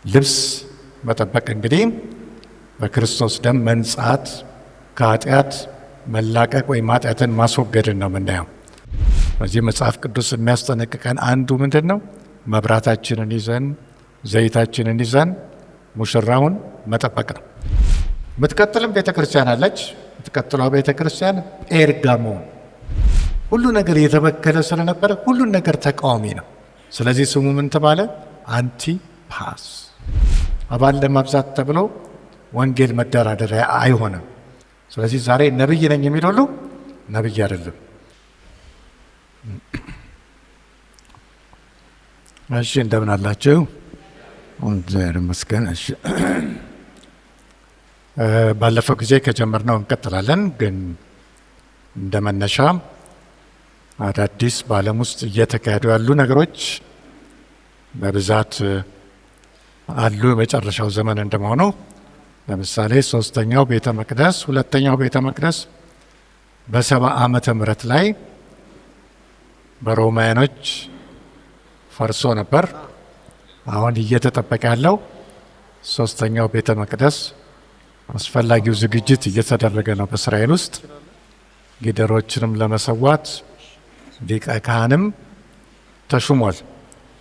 ልብስ መጠበቅ እንግዲህ በክርስቶስ ደም መንጻት፣ ከኃጢአት መላቀቅ ወይም ኃጢአትን ማስወገድን ነው የምናየው። በዚህ መጽሐፍ ቅዱስ የሚያስጠነቅቀን አንዱ ምንድን ነው? መብራታችንን ይዘን ዘይታችንን ይዘን ሙሽራውን መጠበቅ ነው። የምትቀጥልም ቤተ ክርስቲያን አለች። የምትቀጥለው ቤተ ክርስቲያን ጴርጋሞን ሁሉ ነገር የተበከለ ስለነበረ ሁሉን ነገር ተቃዋሚ ነው። ስለዚህ ስሙ ምን ተባለ? አንቲፓስ። አባል ለማብዛት ተብሎ ወንጌል መደራደሪያ አይሆንም። ስለዚህ ዛሬ ነብይ ነኝ የሚል ሁሉ ነብይ አይደለም። እሺ፣ እንደምን አላችሁ? እግዚአብሔር ይመስገን። እሺ፣ ባለፈው ጊዜ ከጀመርነው እንቀጥላለን። ግን እንደ መነሻ አዳዲስ በዓለም ውስጥ እየተካሄዱ ያሉ ነገሮች በብዛት አሉ። የመጨረሻው ዘመን እንደመሆኑ ለምሳሌ ሶስተኛው ቤተ መቅደስ፣ ሁለተኛው ቤተ መቅደስ በ70 ዓመተ ምህረት ላይ በሮማውያኖች ፈርሶ ነበር። አሁን እየተጠበቀ ያለው ሶስተኛው ቤተ መቅደስ አስፈላጊው ዝግጅት እየተደረገ ነው በእስራኤል ውስጥ። ጊደሮችንም ለመሰዋት ሊቀ ካህንም ተሹሟል።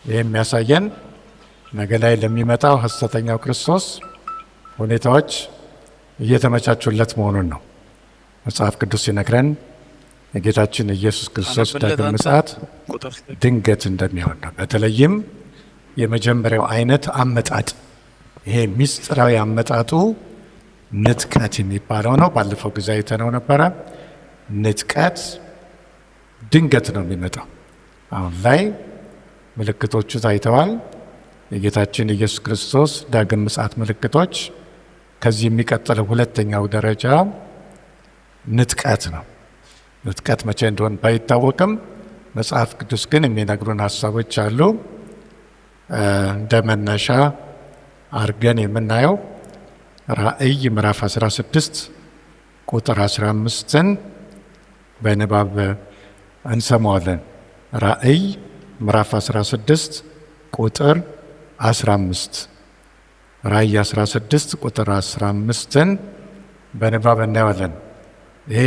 ይህ የሚያሳየን ነገ ላይ ለሚመጣው ሐሰተኛው ክርስቶስ ሁኔታዎች እየተመቻቹለት መሆኑን ነው። መጽሐፍ ቅዱስ ሲነግረን የጌታችን ኢየሱስ ክርስቶስ ዳግም ምጽአት ድንገት እንደሚሆን ነው። በተለይም የመጀመሪያው አይነት አመጣጥ፣ ይሄ ሚስጥራዊ አመጣጡ ንጥቀት የሚባለው ነው። ባለፈው ጊዜ አይተነው ነበረ። ንጥቀት ድንገት ነው የሚመጣው። አሁን ላይ ምልክቶቹ ታይተዋል። የጌታችን ኢየሱስ ክርስቶስ ዳግም ምጽአት ምልክቶች። ከዚህ የሚቀጥለው ሁለተኛው ደረጃ ንጥቀት ነው። ንጥቀት መቼ እንደሆነ ባይታወቅም መጽሐፍ ቅዱስ ግን የሚነግሩን ሀሳቦች አሉ። እንደ መነሻ አርገን የምናየው ራእይ ምዕራፍ 16 ቁጥር 15ን በንባብ እንሰማዋለን። ራእይ ምዕራፍ 16 ቁጥር 15 ራእይ 16 ቁጥር 15ን በንባብ እናየዋለን። ይሄ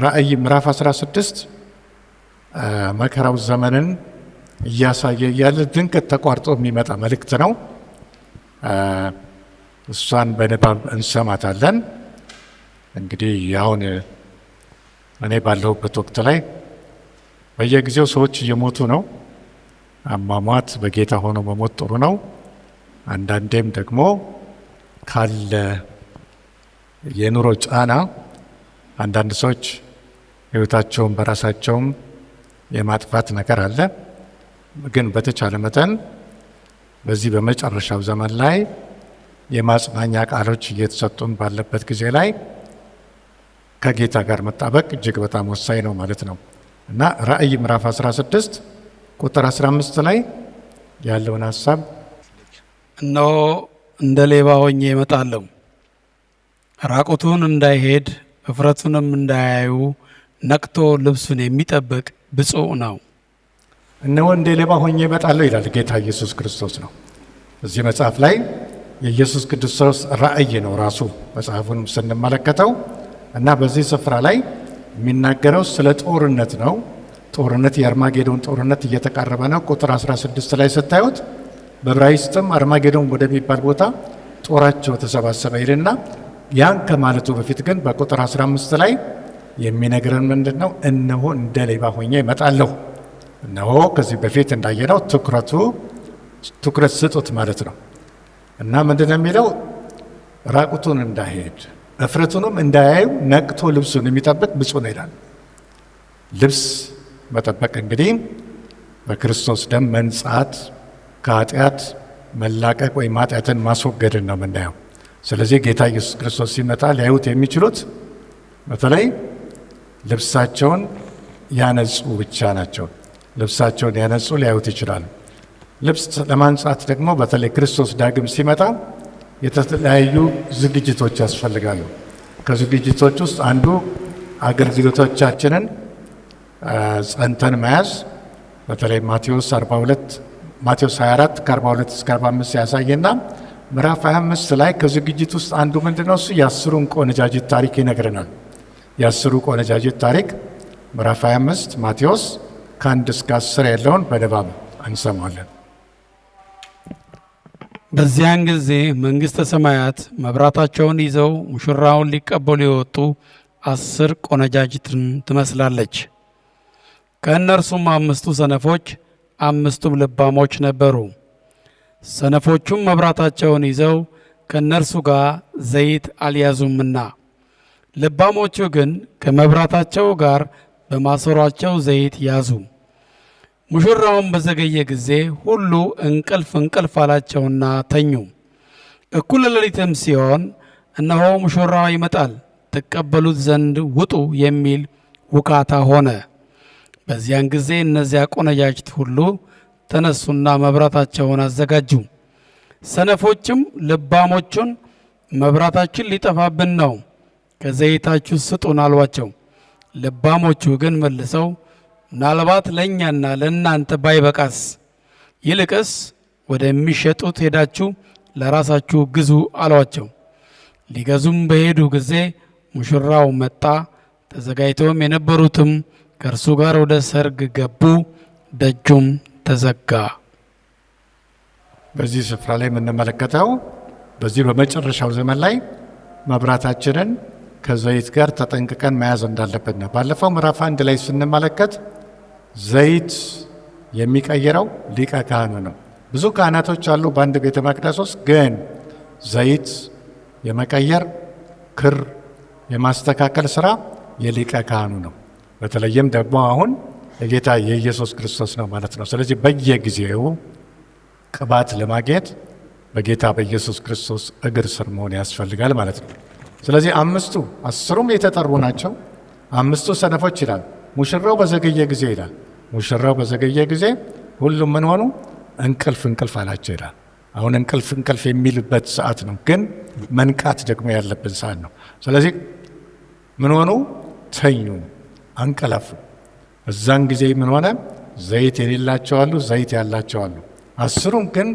ራእይ ምዕራፍ 16 መከራው ዘመንን እያሳየ እያለ ድንገት ተቋርጦ የሚመጣ መልእክት ነው። እሷን በንባብ እንሰማታለን። እንግዲህ አሁን እኔ ባለሁበት ወቅት ላይ በየጊዜው ሰዎች እየሞቱ ነው። አሟሟት በጌታ ሆኖ መሞት ጥሩ ነው። አንዳንዴም ደግሞ ካለ የኑሮ ጫና አንዳንድ ሰዎች ሕይወታቸውን በራሳቸውም የማጥፋት ነገር አለ። ግን በተቻለ መጠን በዚህ በመጨረሻው ዘመን ላይ የማጽናኛ ቃሎች እየተሰጡን ባለበት ጊዜ ላይ ከጌታ ጋር መጣበቅ እጅግ በጣም ወሳኝ ነው ማለት ነው እና ራእይ ምዕራፍ 16 ቁጥር 15 ላይ ያለውን ሀሳብ እነሆ እንደ ሌባ ሆኜ እመጣለሁ፣ ራቁቱን እንዳይሄድ እፍረቱንም እንዳያዩ ነቅቶ ልብሱን የሚጠብቅ ብፁዕ ነው። እነሆ እንደ ሌባ ሆኜ እመጣለሁ ይላል ጌታ ኢየሱስ ክርስቶስ ነው። እዚህ መጽሐፍ ላይ የኢየሱስ ክርስቶስ ራእይ ነው ራሱ መጽሐፉን ስንመለከተው እና በዚህ ስፍራ ላይ የሚናገረው ስለ ጦርነት ነው። ጦርነት የአርማጌዶን ጦርነት እየተቃረበ ነው። ቁጥር 16 ላይ ስታዩት በዕብራይስጥም አርማጌዶን ወደሚባል ቦታ ጦራቸው ተሰባሰበ ይልና ያን ከማለቱ በፊት ግን በቁጥር 15 ላይ የሚነግረን ምንድን ነው? እነሆ እንደ ሌባ ሆኜ እመጣለሁ። እነሆ ከዚህ በፊት እንዳየነው ትኩረት ስጡት ማለት ነው እና ምንድን ነው የሚለው? ራቁቱን እንዳይሄድ እፍረቱንም እንዳያዩ ነቅቶ ልብሱን የሚጠብቅ ብፁዕ ነው ይላል። ልብስ መጠበቅ እንግዲህ በክርስቶስ ደም መንጻት፣ ከኃጢአት መላቀቅ ወይም ኃጢአትን ማስወገድን ነው የምናየው። ስለዚህ ጌታ ኢየሱስ ክርስቶስ ሲመጣ ሊያዩት የሚችሉት በተለይ ልብሳቸውን ያነጹ ብቻ ናቸው። ልብሳቸውን ያነጹ ሊያዩት ይችላሉ። ልብስ ለማንጻት ደግሞ በተለይ ክርስቶስ ዳግም ሲመጣ የተለያዩ ዝግጅቶች ያስፈልጋሉ። ከዝግጅቶች ውስጥ አንዱ አገልግሎቶቻችንን ጸንተን መያዝ። በተለይ ማቴዎስ 24 ከ42 እስከ 45 ያሳየና ምዕራፍ 25 ላይ ከዝግጅት ውስጥ አንዱ ምንድነው? እሱ የአስሩን ቆነጃጅት ታሪክ ይነግረናል። የአስሩ ቆነጃጅት ታሪክ ምዕራፍ 25 ማቴዎስ ከ1 እስከ 10 ያለውን በንባብ እንሰማለን። በዚያን ጊዜ መንግሥተ ሰማያት መብራታቸውን ይዘው ሙሽራውን ሊቀበሉ የወጡ 10 ቆነጃጅትን ትመስላለች። ከእነርሱም 5ቱ ሰነፎች 5ቱም ልባሞች ነበሩ። ሰነፎቹም መብራታቸውን ይዘው ከእነርሱ ጋር ዘይት አልያዙምና፣ ልባሞቹ ግን ከመብራታቸው ጋር በማሰሯቸው ዘይት ያዙ። ሙሽራውን በዘገየ ጊዜ ሁሉ እንቅልፍ እንቅልፍ አላቸውና ተኙ። እኩለ ሌሊትም ሲሆን እነሆ ሙሽራው ይመጣል፣ ትቀበሉት ዘንድ ውጡ የሚል ውካታ ሆነ። በዚያን ጊዜ እነዚያ ቆነጃጅት ሁሉ ተነሱና መብራታቸውን አዘጋጁ። ሰነፎችም ልባሞቹን መብራታችን ሊጠፋብን ነው፣ ከዘይታችሁ ስጡን አሏቸው። ልባሞቹ ግን መልሰው ምናልባት ለእኛና ለእናንተ ባይበቃስ፣ ይልቅስ ወደሚሸጡት ሄዳችሁ ለራሳችሁ ግዙ አሏቸው። ሊገዙም በሄዱ ጊዜ ሙሽራው መጣ፣ ተዘጋጅተውም የነበሩትም ከእርሱ ጋር ወደ ሰርግ ገቡ፣ ደጁም ተዘጋ። በዚህ ስፍራ ላይ የምንመለከተው በዚህ በመጨረሻው ዘመን ላይ መብራታችንን ከዘይት ጋር ተጠንቅቀን መያዝ እንዳለብን ነው። ባለፈው ምዕራፍ 1 ላይ ስንመለከት ዘይት የሚቀይረው ሊቀ ካህኑ ነው። ብዙ ካህናቶች አሉ በአንድ ቤተ መቅደስ ውስጥ፣ ግን ዘይት የመቀየር ክር የማስተካከል ስራ የሊቀ ካህኑ ነው። በተለይም ደግሞ አሁን የጌታ የኢየሱስ ክርስቶስ ነው ማለት ነው። ስለዚህ በየጊዜው ቅባት ለማግኘት በጌታ በኢየሱስ ክርስቶስ እግር ስር መሆን ያስፈልጋል ማለት ነው። ስለዚህ 10ቱም የተጠሩ ናቸው። 5ቱ ሰነፎች ይላል። ሙሽራው በዘገየ ጊዜ ይላል። ሙሽራው በዘገየ ጊዜ ሁሉም ምን ሆኑ? እንቅልፍ አላቸው ይላል። አሁን እንቅልፍ የሚልበት ሰዓት ነው፣ ግን መንቃት ደግሞ ያለብን ሰዓት ነው። ስለዚህ ምን ሆኑ? ተኙ፣ አንቀላፉ። እዛን ጊዜ ምን ሆነ? ዘይት የሌላቸው አሉ፣ ዘይት ያላቸው አሉ። 10ሩም ግን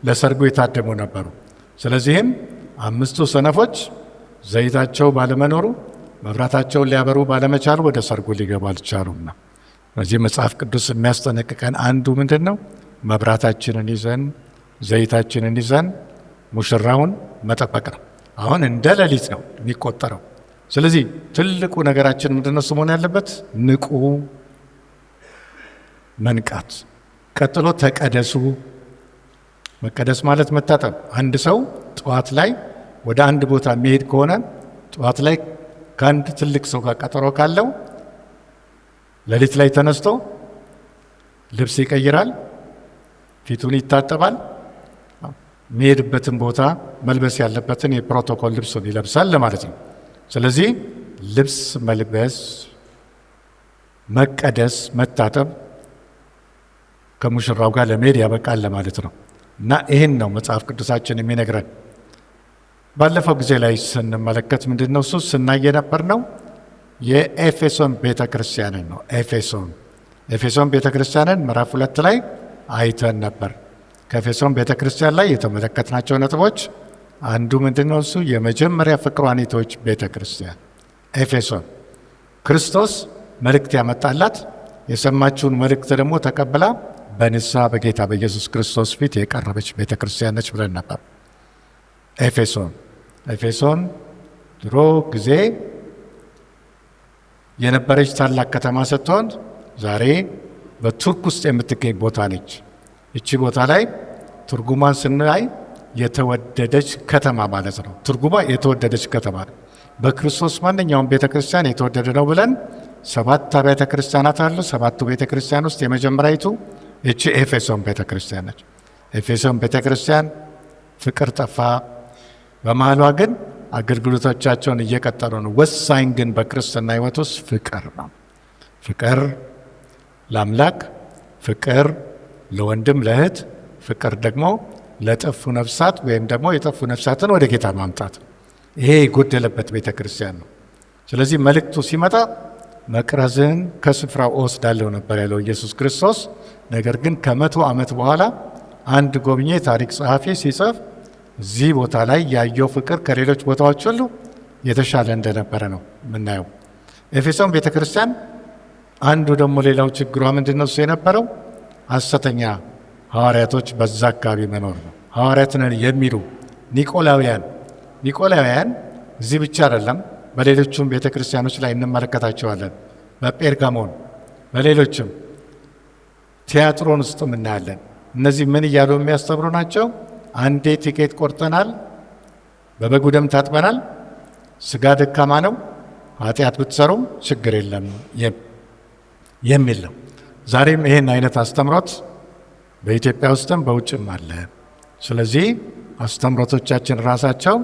ለሰርጉ የታደሙ ነበሩ። ስለዚህም 5ቱ ሰነፎች ዘይታቸው ባለመኖሩ መብራታቸውን ሊያበሩ ባለመቻሉ ወደ ሰርጉ ሊገቡ አልቻሉም። በዚህ መጽሐፍ ቅዱስ የሚያስጠነቅቀን አንዱ ምንድን ነው? መብራታችንን ይዘን ዘይታችንን ይዘን ሙሽራውን መጠበቅ ነው። አሁን እንደ ሌሊት ነው የሚቆጠረው። ስለዚህ ትልቁ ነገራችን ምንድነው? መሆን ያለበት ንቁ፣ መንቃት። ቀጥሎ ተቀደሱ። መቀደስ ማለት መታጠብ። አንድ ሰው ጠዋት ላይ ወደ አንድ ቦታ የሚሄድ ከሆነ ጠዋት ላይ ከአንድ ትልቅ ሰው ጋር ቀጠሮ ካለው ሌሊት ላይ ተነስቶ ልብስ ይቀይራል፣ ፊቱን ይታጠባል፣ የሚሄድበትን ቦታ መልበስ ያለበትን የፕሮቶኮል ልብሱን ይለብሳል ለማለት ነው። ስለዚህ ልብስ መልበስ፣ መቀደስ፣ መታጠብ ከሙሽራው ጋር ለመሄድ ያበቃል ለማለት ነው። እና ይህን ነው መጽሐፍ ቅዱሳችን የሚነግረን። ባለፈው ጊዜ ላይ ስንመለከት ምንድን ነው እሱ ስናይ የነበር ነው የኤፌሶን ቤተ ክርስቲያንን ነው። ኤፌሶን ቤተ ክርስቲያንን ምዕራፍ 2 ላይ አይተን ነበር። ከኤፌሶን ቤተ ክርስቲያን ላይ የተመለከትናቸው ነጥቦች አንዱ ምንድን ነው እሱ የመጀመሪያ ፍቅሯኒቶች ቤተ ክርስቲያን ኤፌሶን ክርስቶስ መልእክት ያመጣላት፣ የሰማችውን መልእክት ደግሞ ተቀብላ በንስሐ በጌታ በኢየሱስ ክርስቶስ ፊት የቀረበች ቤተ ክርስቲያን ነች ብለን ነበር። ኤፌሶን ድሮ ጊዜ የነበረች ታላቅ ከተማ ስትሆን ዛሬ በቱርክ ውስጥ የምትገኝ ቦታ ነች። እቺ ቦታ ላይ ትርጉሟን ስናይ የተወደደች ከተማ ማለት ነው። ትርጉሟ የተወደደች ከተማ ነው። በክርስቶስ ማንኛውም ቤተ ክርስቲያን የተወደደ ነው ብለን 7 አብያተ ክርስቲያናት አሉ። 7ቱ ቤተ ክርስቲያን ውስጥ የመጀመሪያይቱ እቺ ኤፌሶን ቤተ ክርስቲያን ነች። ኤፌሶን ቤተ ክርስቲያን ፍቅር ጠፋ። በመሃሏ ግን አገልግሎቶቻቸውን እየቀጠሉ ነው። ወሳኝ ግን በክርስትና ሕይወት ውስጥ ፍቅር ነው። ፍቅር ለአምላክ፣ ፍቅር ለወንድም ለእህት፣ ፍቅር ደግሞ ለጠፉ ነፍሳት ወይም ደግሞ የጠፉ ነፍሳትን ወደ ጌታ ማምጣት። ይሄ የጎደለበት ቤተ ክርስቲያን ነው። ስለዚህ መልእክቱ ሲመጣ መቅረዝን ከስፍራው እወስዳለሁ ነበር ያለው ኢየሱስ ክርስቶስ። ነገር ግን ከ100 ዓመት በኋላ አንድ ጎብኚ ታሪክ ጸሐፊ ሲጽፍ እዚህ ቦታ ላይ ያየው ፍቅር ከሌሎች ቦታዎች ሁሉ የተሻለ እንደነበረ ነው የምናየው። ኤፌሶን ቤተ ክርስቲያን አንዱ ደግሞ ሌላው ችግሯ ምንድን ነው? እሱ የነበረው ሐሰተኛ ሐዋርያቶች በዛ አካባቢ መኖር ነው። ሐዋርያት ነን የሚሉ ኒቆላውያን እዚህ ብቻ አይደለም፣ በሌሎቹም ቤተ ክርስቲያኖች ላይ እንመለከታቸዋለን። በጴርጋሞን በሌሎችም ቲያጥሮን ውስጥም እናያለን። እነዚህ ምን እያሉ የሚያስተምሩ ናቸው? አንዴ ቲኬት ቆርጠናል፣ በበጉ ደም ታጥበናል፣ ስጋ ደካማ ነው፣ ኃጢአት ብትሰሩም ችግር የለም የሚል ነው። ዛሬም ይህን አይነት አስተምሮት በኢትዮጵያ ውስጥም በውጭም አለ። ስለዚህ አስተምሮቶቻችን ራሳቸው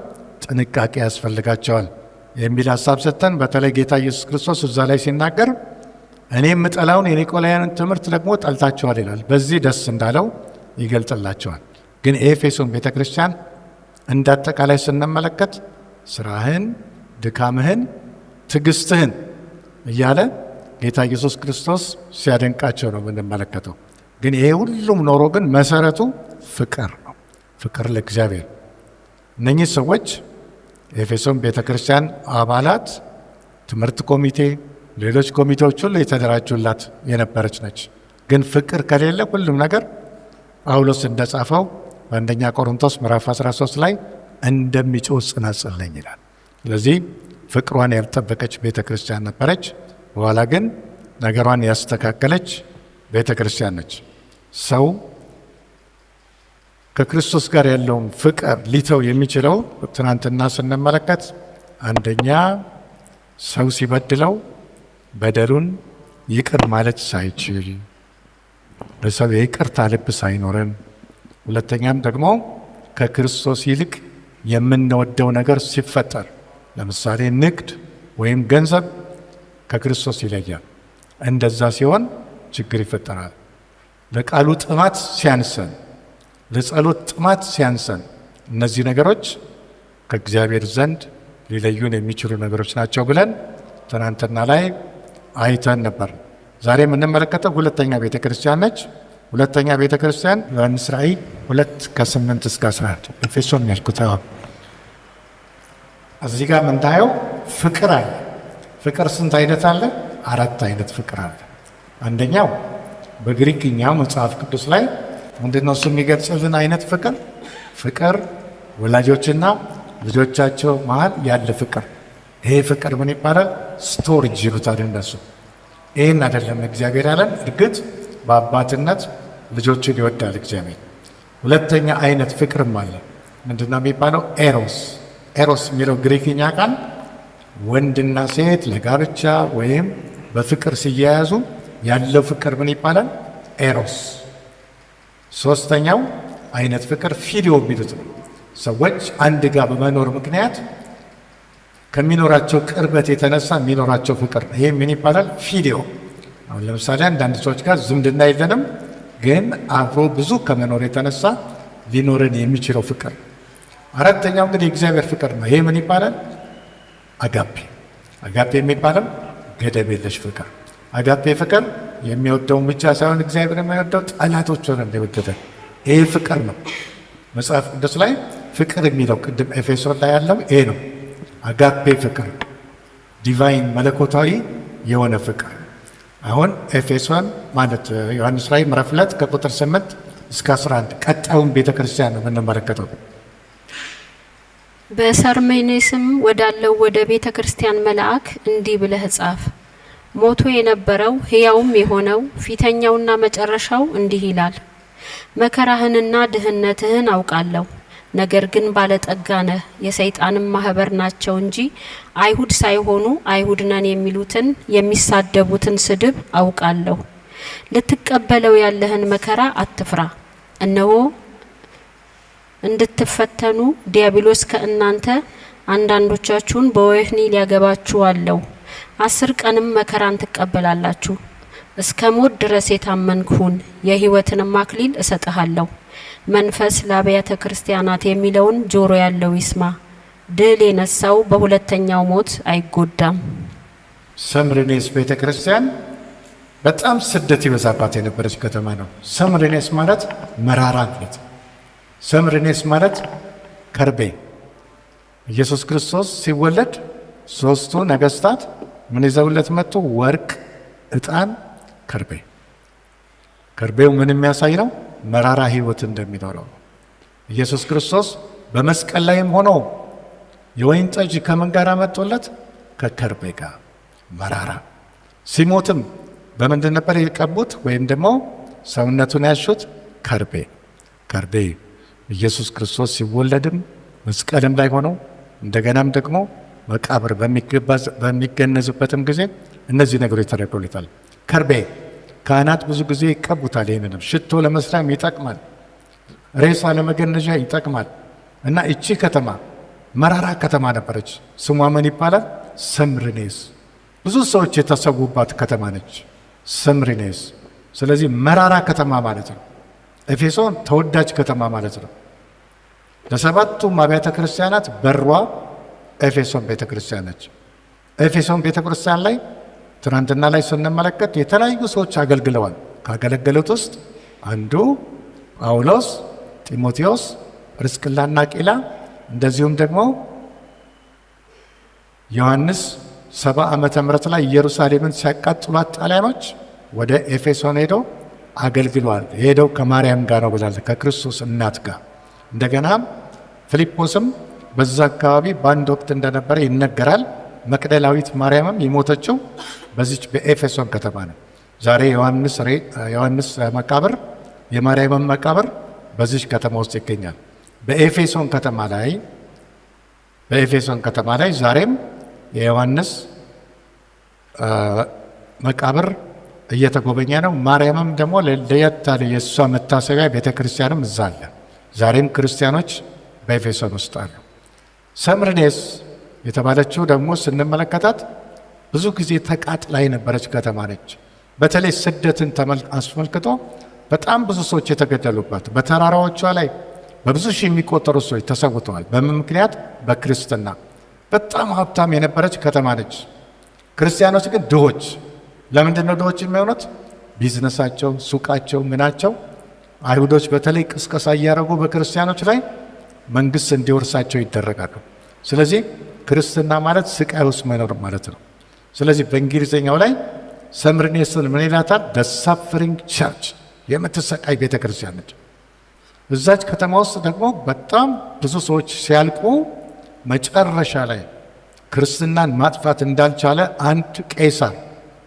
ጥንቃቄ ያስፈልጋቸዋል የሚል ሀሳብ ሰጥተን፣ በተለይ ጌታ ኢየሱስ ክርስቶስ እዛ ላይ ሲናገር እኔ የምጠላውን የኒቆላውያንን ትምህርት ደግሞ ጠልታችኋል ይላል። በዚህ ደስ እንዳለው ይገልጥላቸዋል። ግን ኤፌሶን ቤተ ክርስቲያን እንዳጠቃላይ ስንመለከት ስራህን፣ ድካምህን፣ ትዕግስትህን እያለ ጌታ ኢየሱስ ክርስቶስ ሲያደንቃቸው ነው የምንመለከተው። ግን ይሄ ሁሉም ኖሮ ግን መሰረቱ ፍቅር ነው፣ ፍቅር ለእግዚአብሔር። እነኚህ ሰዎች ኤፌሶን ቤተ ክርስቲያን አባላት፣ ትምህርት ኮሚቴ፣ ሌሎች ኮሚቴዎች ሁሉ የተደራጁላት የነበረች ነች። ግን ፍቅር ከሌለ ሁሉም ነገር ጳውሎስ እንደጻፈው በአንደኛ ቆሮንቶስ ምዕራፍ 13 ላይ እንደሚጮህ ጽናጽል ነኝ ይላል። ስለዚህ ፍቅሯን ያልጠበቀች ቤተ ክርስቲያን ነበረች። በኋላ ግን ነገሯን ያስተካከለች ቤተ ክርስቲያን ነች። ሰው ከክርስቶስ ጋር ያለውን ፍቅር ሊተው የሚችለው ትናንትና ስንመለከት አንደኛ ሰው ሲበድለው በደሉን ይቅር ማለት ሳይችል፣ ለሰው የይቅርታ ልብ ሳይኖረን፣ ሁለተኛም ደግሞ ከክርስቶስ ይልቅ የምንወደው ነገር ሲፈጠር፣ ለምሳሌ ንግድ ወይም ገንዘብ ከክርስቶስ ይለያል። እንደዛ ሲሆን ችግር ይፈጠራል። ለቃሉ ጥማት ሲያንሰን፣ ለጸሎት ጥማት ሲያንሰን፣ እነዚህ ነገሮች ከእግዚአብሔር ዘንድ ሊለዩን የሚችሉ ነገሮች ናቸው ብለን ትናንትና ላይ አይተን ነበር። ዛሬ የምንመለከተው ሁለተኛ ቤተ ክርስቲያን ነች። ሁለተኛ ቤተ ክርስቲያን ዮሐንስ ራእይ 2:8-11 ኤፌሶን ያልኩት እዚህ ጋር የምንታየው ፍቅር አለ። ፍቅር ስንት አይነት አለ? 4 አይነት ፍቅር አለ። አንደኛው በግሪክኛው መጽሐፍ ቅዱስ ላይ ምንድነው እሱ የሚገልጽልን አይነት ፍቅር? ፍቅር ወላጆችና ልጆቻቸው መሀል ያለ ፍቅር። ይሄ ፍቅር ምን ይባላል? ስቶሬጅ ይሉታል እነሱ። ይህን አይደለም እግዚአብሔር ያለን። እርግጥ በአባትነት ልጆችን ይወዳል እግዚአብሔር። ሁለተኛ አይነት ፍቅርም አለ። ምንድነው የሚባለው? ኤሮስ። ኤሮስ የሚለው ግሪክኛ ቃል ወንድና ሴት ለጋብቻ ወይም በፍቅር ሲያያዙ ያለው ፍቅር ምን ይባላል? ኤሮስ። ሶስተኛው አይነት ፍቅር ፊሊዮ የሚሉት ነው። ሰዎች አንድ ጋር በመኖር ምክንያት ከሚኖራቸው ቅርበት የተነሳ የሚኖራቸው ፍቅር ነው። ይሄ ምን ይባላል? ፊሊዮ። አሁን ለምሳሌ አንዳንድ ሰዎች ጋር ዝምድና የለንም፣ ግን አብሮ ብዙ ከመኖር የተነሳ ሊኖረን የሚችለው ፍቅር። አራተኛው እንግዲህ የእግዚአብሔር ፍቅር ነው። ይሄ ምን ይባላል? አጋፔ። አጋፔ የሚባለው ገደብ የለሽ ፍቅር። አጋፔ ፍቅር የሚወደውን ብቻ ሳይሆን እግዚአብሔር የሚወደው ጠላቶቹን እንደወደደ ይሄ ፍቅር ነው። መጽሐፍ ቅዱስ ላይ ፍቅር የሚለው ቅድም ኤፌሶን ላይ ያለው ይሄ ነው። አጋፔ ፍቅር፣ ዲቫይን መለኮታዊ የሆነ ፍቅር። አሁን ኤፌሶን ማለት ዮሐንስ ራእይ ምዕራፍ 2:8-11 ቀጣዩን ቤተ ክርስቲያን ነው የምንመለከተው። በሰርሜኔስም ወዳለው ወደ ቤተ ክርስቲያን መልአክ እንዲህ ብለህ ጻፍ፣ ሞቶ የነበረው ሕያውም የሆነው ፊተኛውና መጨረሻው እንዲህ ይላል፣ መከራህንና ድህነትህን አውቃለሁ። ነገር ግን ባለጠጋ ነህ። የሰይጣንም ማህበር ናቸው እንጂ አይሁድ ሳይሆኑ አይሁድ ነን የሚሉትን የሚሳደቡትን ስድብ አውቃለሁ። ልትቀበለው ያለህን መከራ አትፍራ። እነሆ እንድትፈተኑ ዲያብሎስ ከእናንተ አንዳንዶቻችሁን በወህኒ ሊያገባችሁ አለው። 10 ቀንም መከራን ትቀበላላችሁ። እስከ ሞት ድረስ የታመንክ ሁን፣ የሕይወትንም አክሊል እሰጥሃለሁ። መንፈስ ለአብያተ ክርስቲያናት የሚለውን ጆሮ ያለው ይስማ። ድል የነሳው በሁለተኛው ሞት አይጎዳም። ሰምርኔስ ቤተ ክርስቲያን በጣም ስደት ይበዛባት የነበረች ከተማ ነው። ሰምርኔስ ማለት መራራ ማለት። ሰምርኔስ ማለት ከርቤ። ኢየሱስ ክርስቶስ ሲወለድ ሶስቱ ነገስታት ምን ይዘውለት መጡ? ወርቅ፣ ዕጣን፣ ከርቤ። ከርቤው ምን የሚያሳይ ነው? መራራ ህይወት እንደሚኖረው ነው። ኢየሱስ ክርስቶስ በመስቀል ላይም ሆኖ የወይን ጠጅ ከምን ጋር መጥቶለት? ከከርቤ ጋር መራራ። ሲሞትም በምንድን ነበር የቀቡት ወይም ደግሞ ሰውነቱን ያሹት? ከርቤ። ከርቤ ኢየሱስ ክርስቶስ ሲወለድም መስቀልም ላይ ሆነው እንደገናም ደግሞ መቃብር በሚገነዝበትም ጊዜ እነዚህ ነገሮች ተደርጎለታል። ከርቤ ካህናት ብዙ ጊዜ ይቀቡታል። ይህንንም ሽቶ ለመስሪያም ይጠቅማል፣ ሬሳ ለመገነዣ ይጠቅማል። እና እቺ ከተማ መራራ ከተማ ነበረች። ስሟ ምን ይባላል? ሰምርኔስ። ብዙ ሰዎች የተሰዉባት ከተማ ነች ሰምርኔስ። ስለዚህ መራራ ከተማ ማለት ነው። ኤፌሶን ተወዳጅ ከተማ ማለት ነው። ለሰባቱም አብያተ ክርስቲያናት በሯ ኤፌሶን ቤተ ክርስቲያን ነች። ኤፌሶን ቤተ ክርስቲያን ላይ ትናንትና ላይ ስንመለከት የተለያዩ ሰዎች አገልግለዋል። ካገለገሉት ውስጥ አንዱ ጳውሎስ፣ ጢሞቴዎስ፣ ጵርስቅላና አቂላ እንደዚሁም ደግሞ ዮሐንስ 70 ዓመተ ምህረት ላይ ኢየሩሳሌምን ሲያቃጥሏት ጣሊያኖች ወደ ኤፌሶን ሄደው አገልግሏል። ሄደው ከማርያም ጋር ነው ብላለች፣ ከክርስቶስ እናት ጋር። እንደገና ፊልጶስም በዛ አካባቢ በአንድ ወቅት እንደነበረ ይነገራል። መቅደላዊት ማርያምም የሞተችው በዚች በኤፌሶን ከተማ ነው። ዛሬ ዮሐንስ መቃብር፣ የማርያምን መቃብር በዚች ከተማ ውስጥ ይገኛል። በኤፌሶን ከተማ ላይ ዛሬም የዮሐንስ መቃብር እየተጎበኘ ነው። ማርያምም ደግሞ ለየት ያለ የእሷ መታሰቢያ ቤተ ክርስቲያንም እዛ አለ። ዛሬም ክርስቲያኖች በኤፌሶን ውስጥ አሉ። ሰምርኔስ የተባለችው ደግሞ ስንመለከታት ብዙ ጊዜ ተቃጥላ የነበረች ከተማ ነች። በተለይ ስደትን አስመልክቶ በጣም ብዙ ሰዎች የተገደሉባት፣ በተራራዎቿ ላይ በብዙ ሺህ የሚቆጠሩ ሰዎች ተሰውተዋል። በምን ምክንያት? በክርስትና። በጣም ሀብታም የነበረች ከተማ ነች። ክርስቲያኖች ግን ድሆች። ለምንድን ነው ድሆች የሚሆኑት? ቢዝነሳቸው፣ ሱቃቸው፣ ምናቸው። አይሁዶች በተለይ ቅስቀሳ እያደረጉ በክርስቲያኖች ላይ መንግስት እንዲወርሳቸው ይደረጋሉ። ስለዚህ ክርስትና ማለት ስቃይ ውስጥ መኖር ማለት ነው። ስለዚህ በእንግሊዝኛው ላይ ሰምርኔስን ምን ይላታል? ደ ሳፈሪንግ ቸርች፣ የምትሰቃይ ቤተ ክርስቲያን ነች። እዛች ከተማ ውስጥ ደግሞ በጣም ብዙ ሰዎች ሲያልቁ መጨረሻ ላይ ክርስትናን ማጥፋት እንዳልቻለ አንድ ቄሳር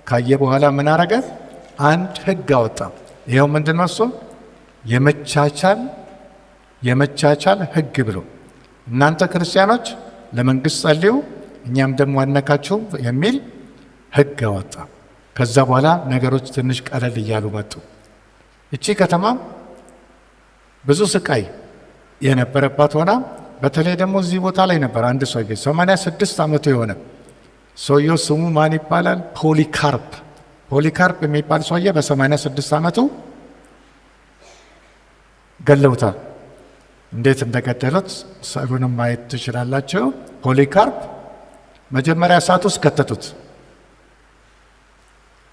ካየ በኋላ ምን አረገ? አንድ ህግ አወጣ። ይኸው ምንድን ነው? እሱ የመቻቻል ህግ ብሎ እናንተ ክርስቲያኖች ለመንግስት ጸልዩ፣ እኛም ደግሞ አነካችሁ የሚል ህግ አወጣ። ከዛ በኋላ ነገሮች ትንሽ ቀለል እያሉ መጡ። እቺ ከተማ ብዙ ስቃይ የነበረባት ሆና በተለይ ደግሞ እዚህ ቦታ ላይ ነበር አንድ ሰውዬ 86 ዓመቱ የሆነ ሰውየው ስሙ ማን ይባላል? ፖሊካርፕ የሚባል ሰውዬ በ86 ዓመቱ ገለውታል። እንዴት እንደገደሉት ስዕሉንም ማየት ትችላላችሁ። ፖሊካርፕ መጀመሪያ እሳት ውስጥ ከተቱት፣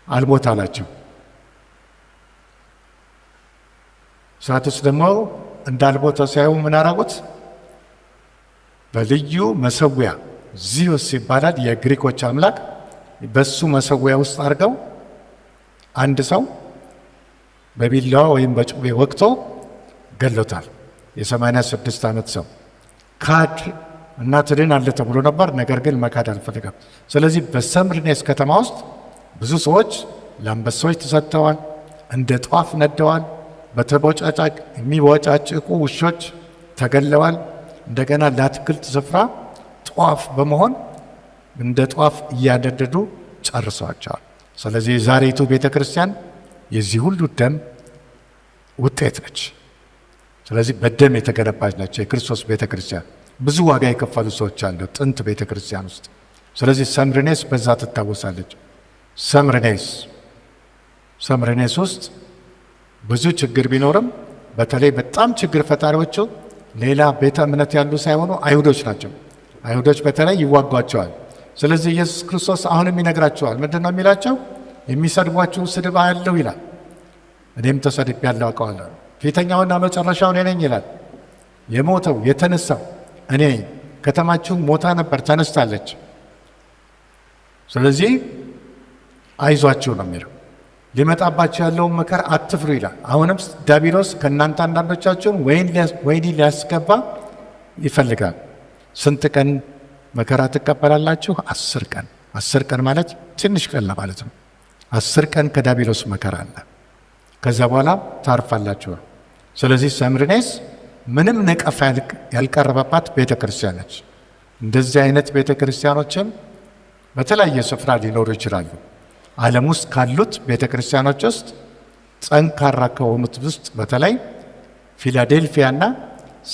አልሞት አላቸው። እሳት ውስጥ ደግሞ እንዳልሞተ ሲያዩ ምን አረጉት? በልዩ መሰዊያ ዚዮስ ይባላል የግሪኮች አምላክ፣ በሱ መሰዊያ ውስጥ አድርገው አንድ ሰው በቢላዋ ወይም በጩቤ ወቅቶ ገሎታል። የ86 ዓመት ሰው ካድ እና ትድን አለ ተብሎ ነበር። ነገር ግን መካድ አልፈለገም። ስለዚህ በሰምርኔስ ከተማ ውስጥ ብዙ ሰዎች ለአንበሶች ተሰጥተዋል፣ እንደ ጧፍ ነደዋል፣ በተቦጫጫቅ የሚቦጫጭቁ ውሾች ተገለዋል። እንደገና ለአትክልት ስፍራ ጧፍ በመሆን እንደ ጧፍ እያነደዱ ጨርሰዋቸዋል። ስለዚህ የዛሬቱ ቤተ ክርስቲያን የዚህ ሁሉ ደም ውጤት ነች። ስለዚህ በደም የተገነባች ነች የክርስቶስ ቤተ ክርስቲያን። ብዙ ዋጋ የከፈሉ ሰዎች አሉ ጥንት ቤተ ክርስቲያን ውስጥ። ስለዚህ ሰምርኔስ በዛ ትታወሳለች። ሰምርኔስ ውስጥ ብዙ ችግር ቢኖርም በተለይ በጣም ችግር ፈጣሪዎቹ ሌላ ቤተ እምነት ያሉ ሳይሆኑ አይሁዶች ናቸው። አይሁዶች በተለይ ይዋጓቸዋል። ስለዚህ ኢየሱስ ክርስቶስ አሁንም ይነግራቸዋል። ምንድን ነው የሚላቸው? የሚሰድቧችሁን ስድብ አያለሁ ይላል። እኔም ተሰድቤያለሁ አውቀዋለሁ። ፊተኛውና መጨረሻው እኔ ነኝ ይላል። የሞተው የተነሳው እኔ ከተማችሁ ሞታ ነበር ተነስታለች፣ ስለዚህ አይዟችሁ ነው የሚለው። ሊመጣባቸው ያለውን መከራ አትፍሩ ይላል። አሁንም ዲያብሎስ ከእናንተ አንዳንዶቻችሁን ወህኒ ሊያስገባ ይፈልጋል። ስንት ቀን መከራ ትቀበላላችሁ? 10 ቀን። 10 ቀን ማለት ትንሽ ቀን ማለት ነው። 10 ቀን ከዲያብሎስ መከራ አለ። ከዛ በኋላ ታርፋላችሁ። ስለዚህ ሰምርኔስ ምንም ነቀፋ ያልቀረበባት ቤተ ክርስቲያን ነች። እንደዚህ አይነት ቤተ ክርስቲያኖችም በተለያየ ስፍራ ሊኖሩ ይችላሉ። ዓለም ውስጥ ካሉት ቤተ ክርስቲያኖች ውስጥ ጠንካራ ከሆኑት ውስጥ በተለይ ፊላዴልፊያና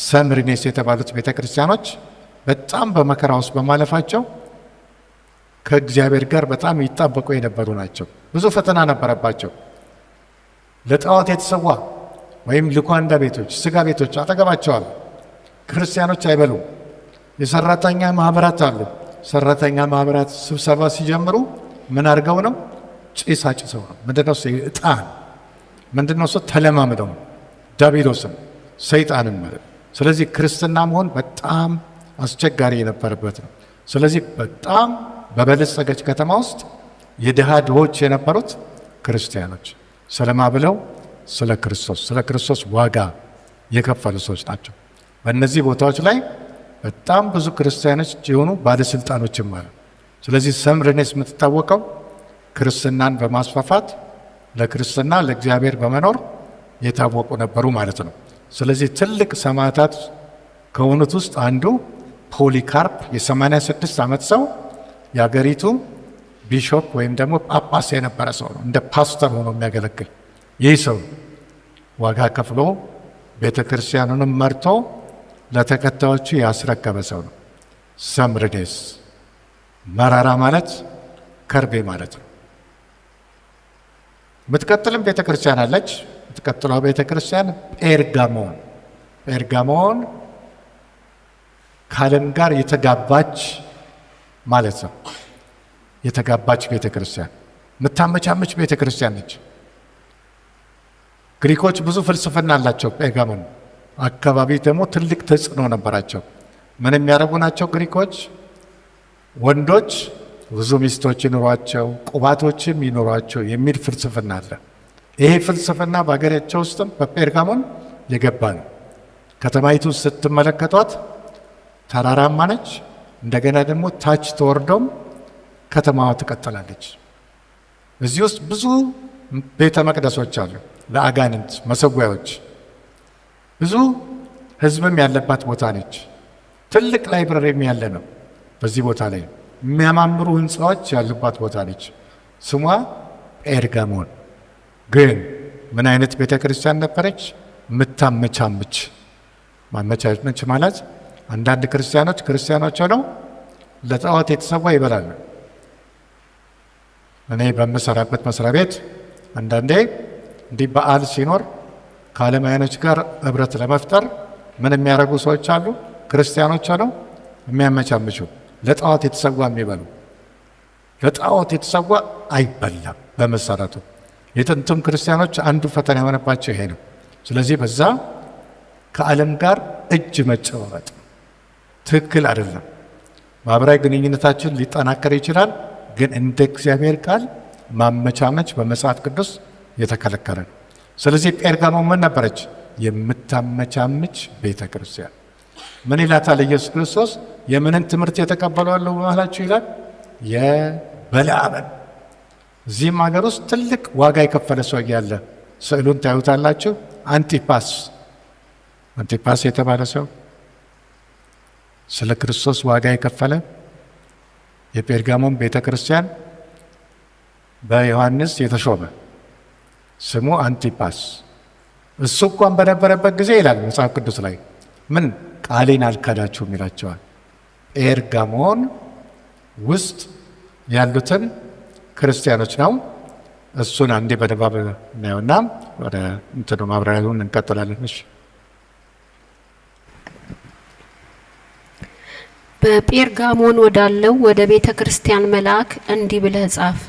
ሰምርኔስ የተባሉት ቤተ ክርስቲያኖች በጣም በመከራ ውስጥ በማለፋቸው ከእግዚአብሔር ጋር በጣም ይጣበቁ የነበሩ ናቸው። ብዙ ፈተና ነበረባቸው። ለጣዖት የተሰዋ ወይም ልኳንዳ ቤቶች፣ ስጋ ቤቶች አጠገባቸዋል። ክርስቲያኖች አይበሉም። የሰራተኛ ማህበራት አሉ። ሰራተኛ ማህበራት ስብሰባ ሲጀምሩ ምን አድርገው ነው? ጭስ አጭሰው ነው። ምንድነው? ዕጣን። ምንድነው? ተለማምደው ዲያብሎስን ሰይጣንን ማለት። ስለዚህ ክርስትና መሆን በጣም አስቸጋሪ የነበረበት ነው። ስለዚህ በጣም በበለጸገች ከተማ ውስጥ የድሃ ድሆች የነበሩት ክርስቲያኖች ስለማ ብለው ስለ ክርስቶስ ዋጋ የከፈሉ ሰዎች ናቸው። በእነዚህ ቦታዎች ላይ በጣም ብዙ ክርስቲያኖች የሆኑ ባለስልጣኖችም አሉ። ስለዚህ ሰምርኔስ የምትታወቀው ክርስትናን በማስፋፋት ለክርስትና ለእግዚአብሔር በመኖር የታወቁ ነበሩ ማለት ነው። ስለዚህ ትልቅ ሰማዕታት ከሆኑት ውስጥ አንዱ ፖሊካርፕ የ86 ዓመት ሰው የአገሪቱ ቢሾፕ ወይም ደግሞ ጳጳስ የነበረ ሰው ነው። እንደ ፓስተር ሆኖ የሚያገለግል ይህ ሰው ዋጋ ከፍሎ ቤተ ክርስቲያኑንም መርቶ ለተከታዮቹ ያስረከበ ሰው ነው። ሰምርኔስ መራራ ማለት ከርቤ ማለት ነው። የምትቀጥልም ቤተ ክርስቲያን አለች። የምትቀጥለው ቤተ ክርስቲያን ጴርጋሞን ከዓለም ጋር የተጋባች ማለት ነው። የተጋባች ቤተ ክርስቲያን፣ የምታመቻመች ቤተ ክርስቲያን ነች። ግሪኮች ብዙ ፍልስፍና አላቸው። ጴርጋሞን አካባቢ ደግሞ ትልቅ ተጽዕኖ ነበራቸው። ምን የሚያደርጉ ናቸው ግሪኮች? ወንዶች ብዙ ሚስቶች ይኑሯቸው፣ ቁባቶችም ይኑሯቸው የሚል ፍልስፍና አለ። ይሄ ፍልስፍና በሀገራቸው ውስጥም በጴርጋሞን የገባ ነው። ከተማይቱ ስትመለከቷት ተራራማ ነች። እንደገና ደግሞ ታች ተወርዶም ከተማዋ ትቀጥላለች። እዚህ ውስጥ ብዙ ቤተ መቅደሶች አሉ፣ ለአጋንንት መሰዊያዎች። ብዙ ሕዝብም ያለባት ቦታ ነች። ትልቅ ላይብረሪም ያለ ነው። በዚህ ቦታ ላይ የሚያማምሩ ሕንፃዎች ያሉባት ቦታ ነች። ስሟ ጴርጋሞን። ግን ምን አይነት ቤተ ክርስቲያን ነበረች? ምታመቻምች። ማመቻመች ማለት አንዳንድ ክርስቲያኖች ሆነው ለጣዖት የተሰዋ ይበላሉ። እኔ በምሰራበት መስሪያ ቤት አንዳንዴ እንዲህ በዓል ሲኖር ከዓለማውያኖች ጋር ህብረት ለመፍጠር ምን የሚያደርጉ ሰዎች አሉ? ክርስቲያኖች ሆነው የሚያመቻምቹ፣ ለጣዖት የተሰዋ የሚበሉ። ለጣዖት የተሰዋ አይበላም። በመሰረቱ የጥንቱም ክርስቲያኖች አንዱ ፈተና የሆነባቸው ይሄ ነው። ስለዚህ በዛ ከዓለም ጋር እጅ መጨባበጥ ትክክል አይደለም። ማህበራዊ ግንኙነታችን ሊጠናከር ይችላል፣ ግን እንደ እግዚአብሔር ቃል ማመቻመች በመጽሐፍ ቅዱስ የተከለከለ ነው። ስለዚህ ጴርጋሞን ምን ነበረች? የምታመቻምች ቤተ ክርስቲያን። ምን ይላታል ኢየሱስ ክርስቶስ? የምንን ትምህርት የተቀበሉ አሉ በመሃላችሁ ይላል? የበለዓምን። እዚህም ሀገር ውስጥ ትልቅ ዋጋ የከፈለ ሰው ያለ፣ ስዕሉን ታዩታላችሁ። አንቲፓስ የተባለ ሰው ስለ ክርስቶስ ዋጋ የከፈለ የጴርጋሞን ቤተ ክርስቲያን በዮሐንስ የተሾመ ስሙ አንቲፓስ። እሱ እንኳን በነበረበት ጊዜ ይላል መጽሐፍ ቅዱስ ላይ ምን ቃሌን አልካዳችሁም ይላቸዋል። ጴርጋሞን ውስጥ ያሉትን ክርስቲያኖች ነው። እሱን አንዴ በንባብ እናየውና ወደ እንትኑ ማብራሪያውን እንቀጥላለን። እሺ። በጴርጋሞን ወዳለው ወደ ቤተ ክርስቲያን መልአክ እንዲህ ብለህ ጻፍ።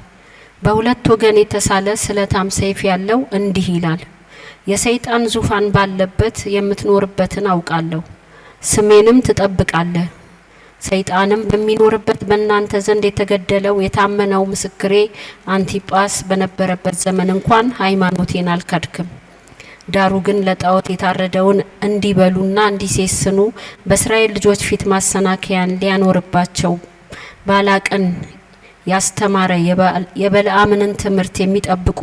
በሁለት ወገን የተሳለ ስለታም ሰይፍ ያለው እንዲህ ይላል፣ የሰይጣን ዙፋን ባለበት የምትኖርበትን አውቃለሁ። ስሜንም ትጠብቃለህ። ሰይጣንም በሚኖርበት በእናንተ ዘንድ የተገደለው የታመነው ምስክሬ አንቲጳስ በነበረበት ዘመን እንኳን ሃይማኖቴን አልካድክም። ዳሩ ግን ለጣዖት የታረደውን እንዲበሉና እንዲሴስኑ በእስራኤል ልጆች ፊት ማሰናከያን ሊያኖርባቸው ባላቅን ያስተማረ የበለዓምን ትምህርት የሚጠብቁ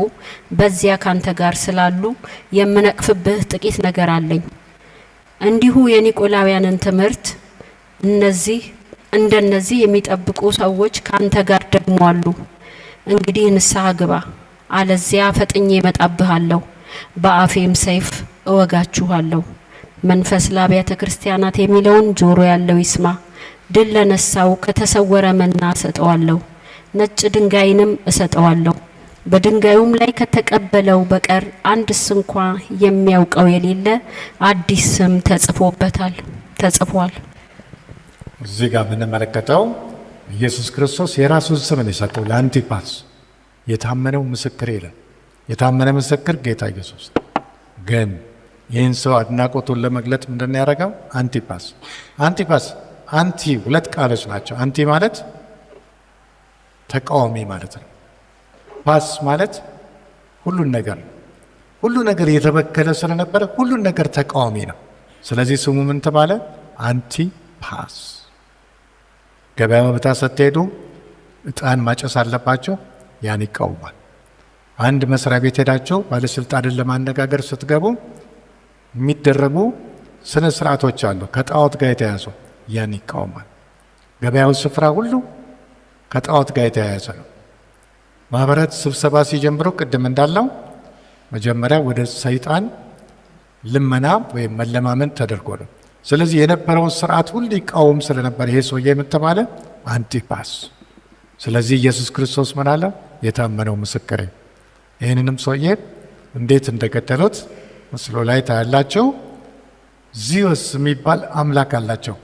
በዚያ ካንተ ጋር ስላሉ የምነቅፍብህ ጥቂት ነገር አለኝ። እንዲሁ የኒቆላውያንን ትምህርት እንደነዚህ የሚጠብቁ ሰዎች ካንተ ጋር ደግሞ አሉ። እንግዲህ ንስሐ ግባ፣ አለዚያ ፈጥኜ እመጣብሃለሁ፣ በአፌም ሰይፍ እወጋችኋለሁ። መንፈስ ለአብያተ ክርስቲያናት የሚለውን ጆሮ ያለው ይስማ። ድል ለነሳው ከተሰወረ መና እሰጠዋለሁ፣ ነጭ ድንጋይንም እሰጠዋለሁ። በድንጋዩም ላይ ከተቀበለው በቀር አንድስ እንኳ የሚያውቀው የሌለ አዲስ ስም ተጽፏል። እዚህ ጋር የምንመለከተው ኢየሱስ ክርስቶስ የራሱን ስም ነው የሰጠው ለአንቲጳስ፣ የታመነው ምስክር ይላል። የታመነ ምስክር ጌታ ኢየሱስ ግን ይህን ሰው አድናቆቱን ለመግለጥ ምንድን ነው ያደረገው? አንቲጳስ አንቲ ሁለት ቃሎች ናቸው። አንቲ ማለት ተቃዋሚ ማለት ነው። ፓስ ማለት ሁሉ ነገር የተበከለ ስለነበረ ሁሉን ነገር ተቃዋሚ ነው። ስለዚህ ስሙ ምን ተባለ? አንቲጳስ። ገበያ ቦታ ስትሄዱ እጣን ማጨስ አለባቸው፣ ያን ይቃወማል። አንድ መስሪያ ቤት ሄዳቸው ባለስልጣንን ለማነጋገር ስትገቡ የሚደረጉ ስነ ስርዓቶች አሉ ከጣዖት ጋር የተያያዙ፣ ያን ይቃወማል። ገበያው ስፍራ ሁሉ ከጣዖት ጋር የተያያዘ ነው። ማህበራት ስብሰባ ሲጀምሩ ቅድም እንዳለው መጀመሪያ ወደ ሰይጣን ልመና ወይም መለማመን ተደርጎ ነው። ስለዚህ የነበረውን ስርዓት ሁሉ ይቃወም ስለነበር ይሄ ሰውዬ የምትባለ አንቲጳስ። ስለዚህ ኢየሱስ ክርስቶስ ምን አለ? የታመነው ምስክሬ። ይህንንም ሰውዬ እንዴት እንደገደሉት ምስሉ ላይ ታያላቸው። ዚዮስ የሚባል አምላክ አላቸው።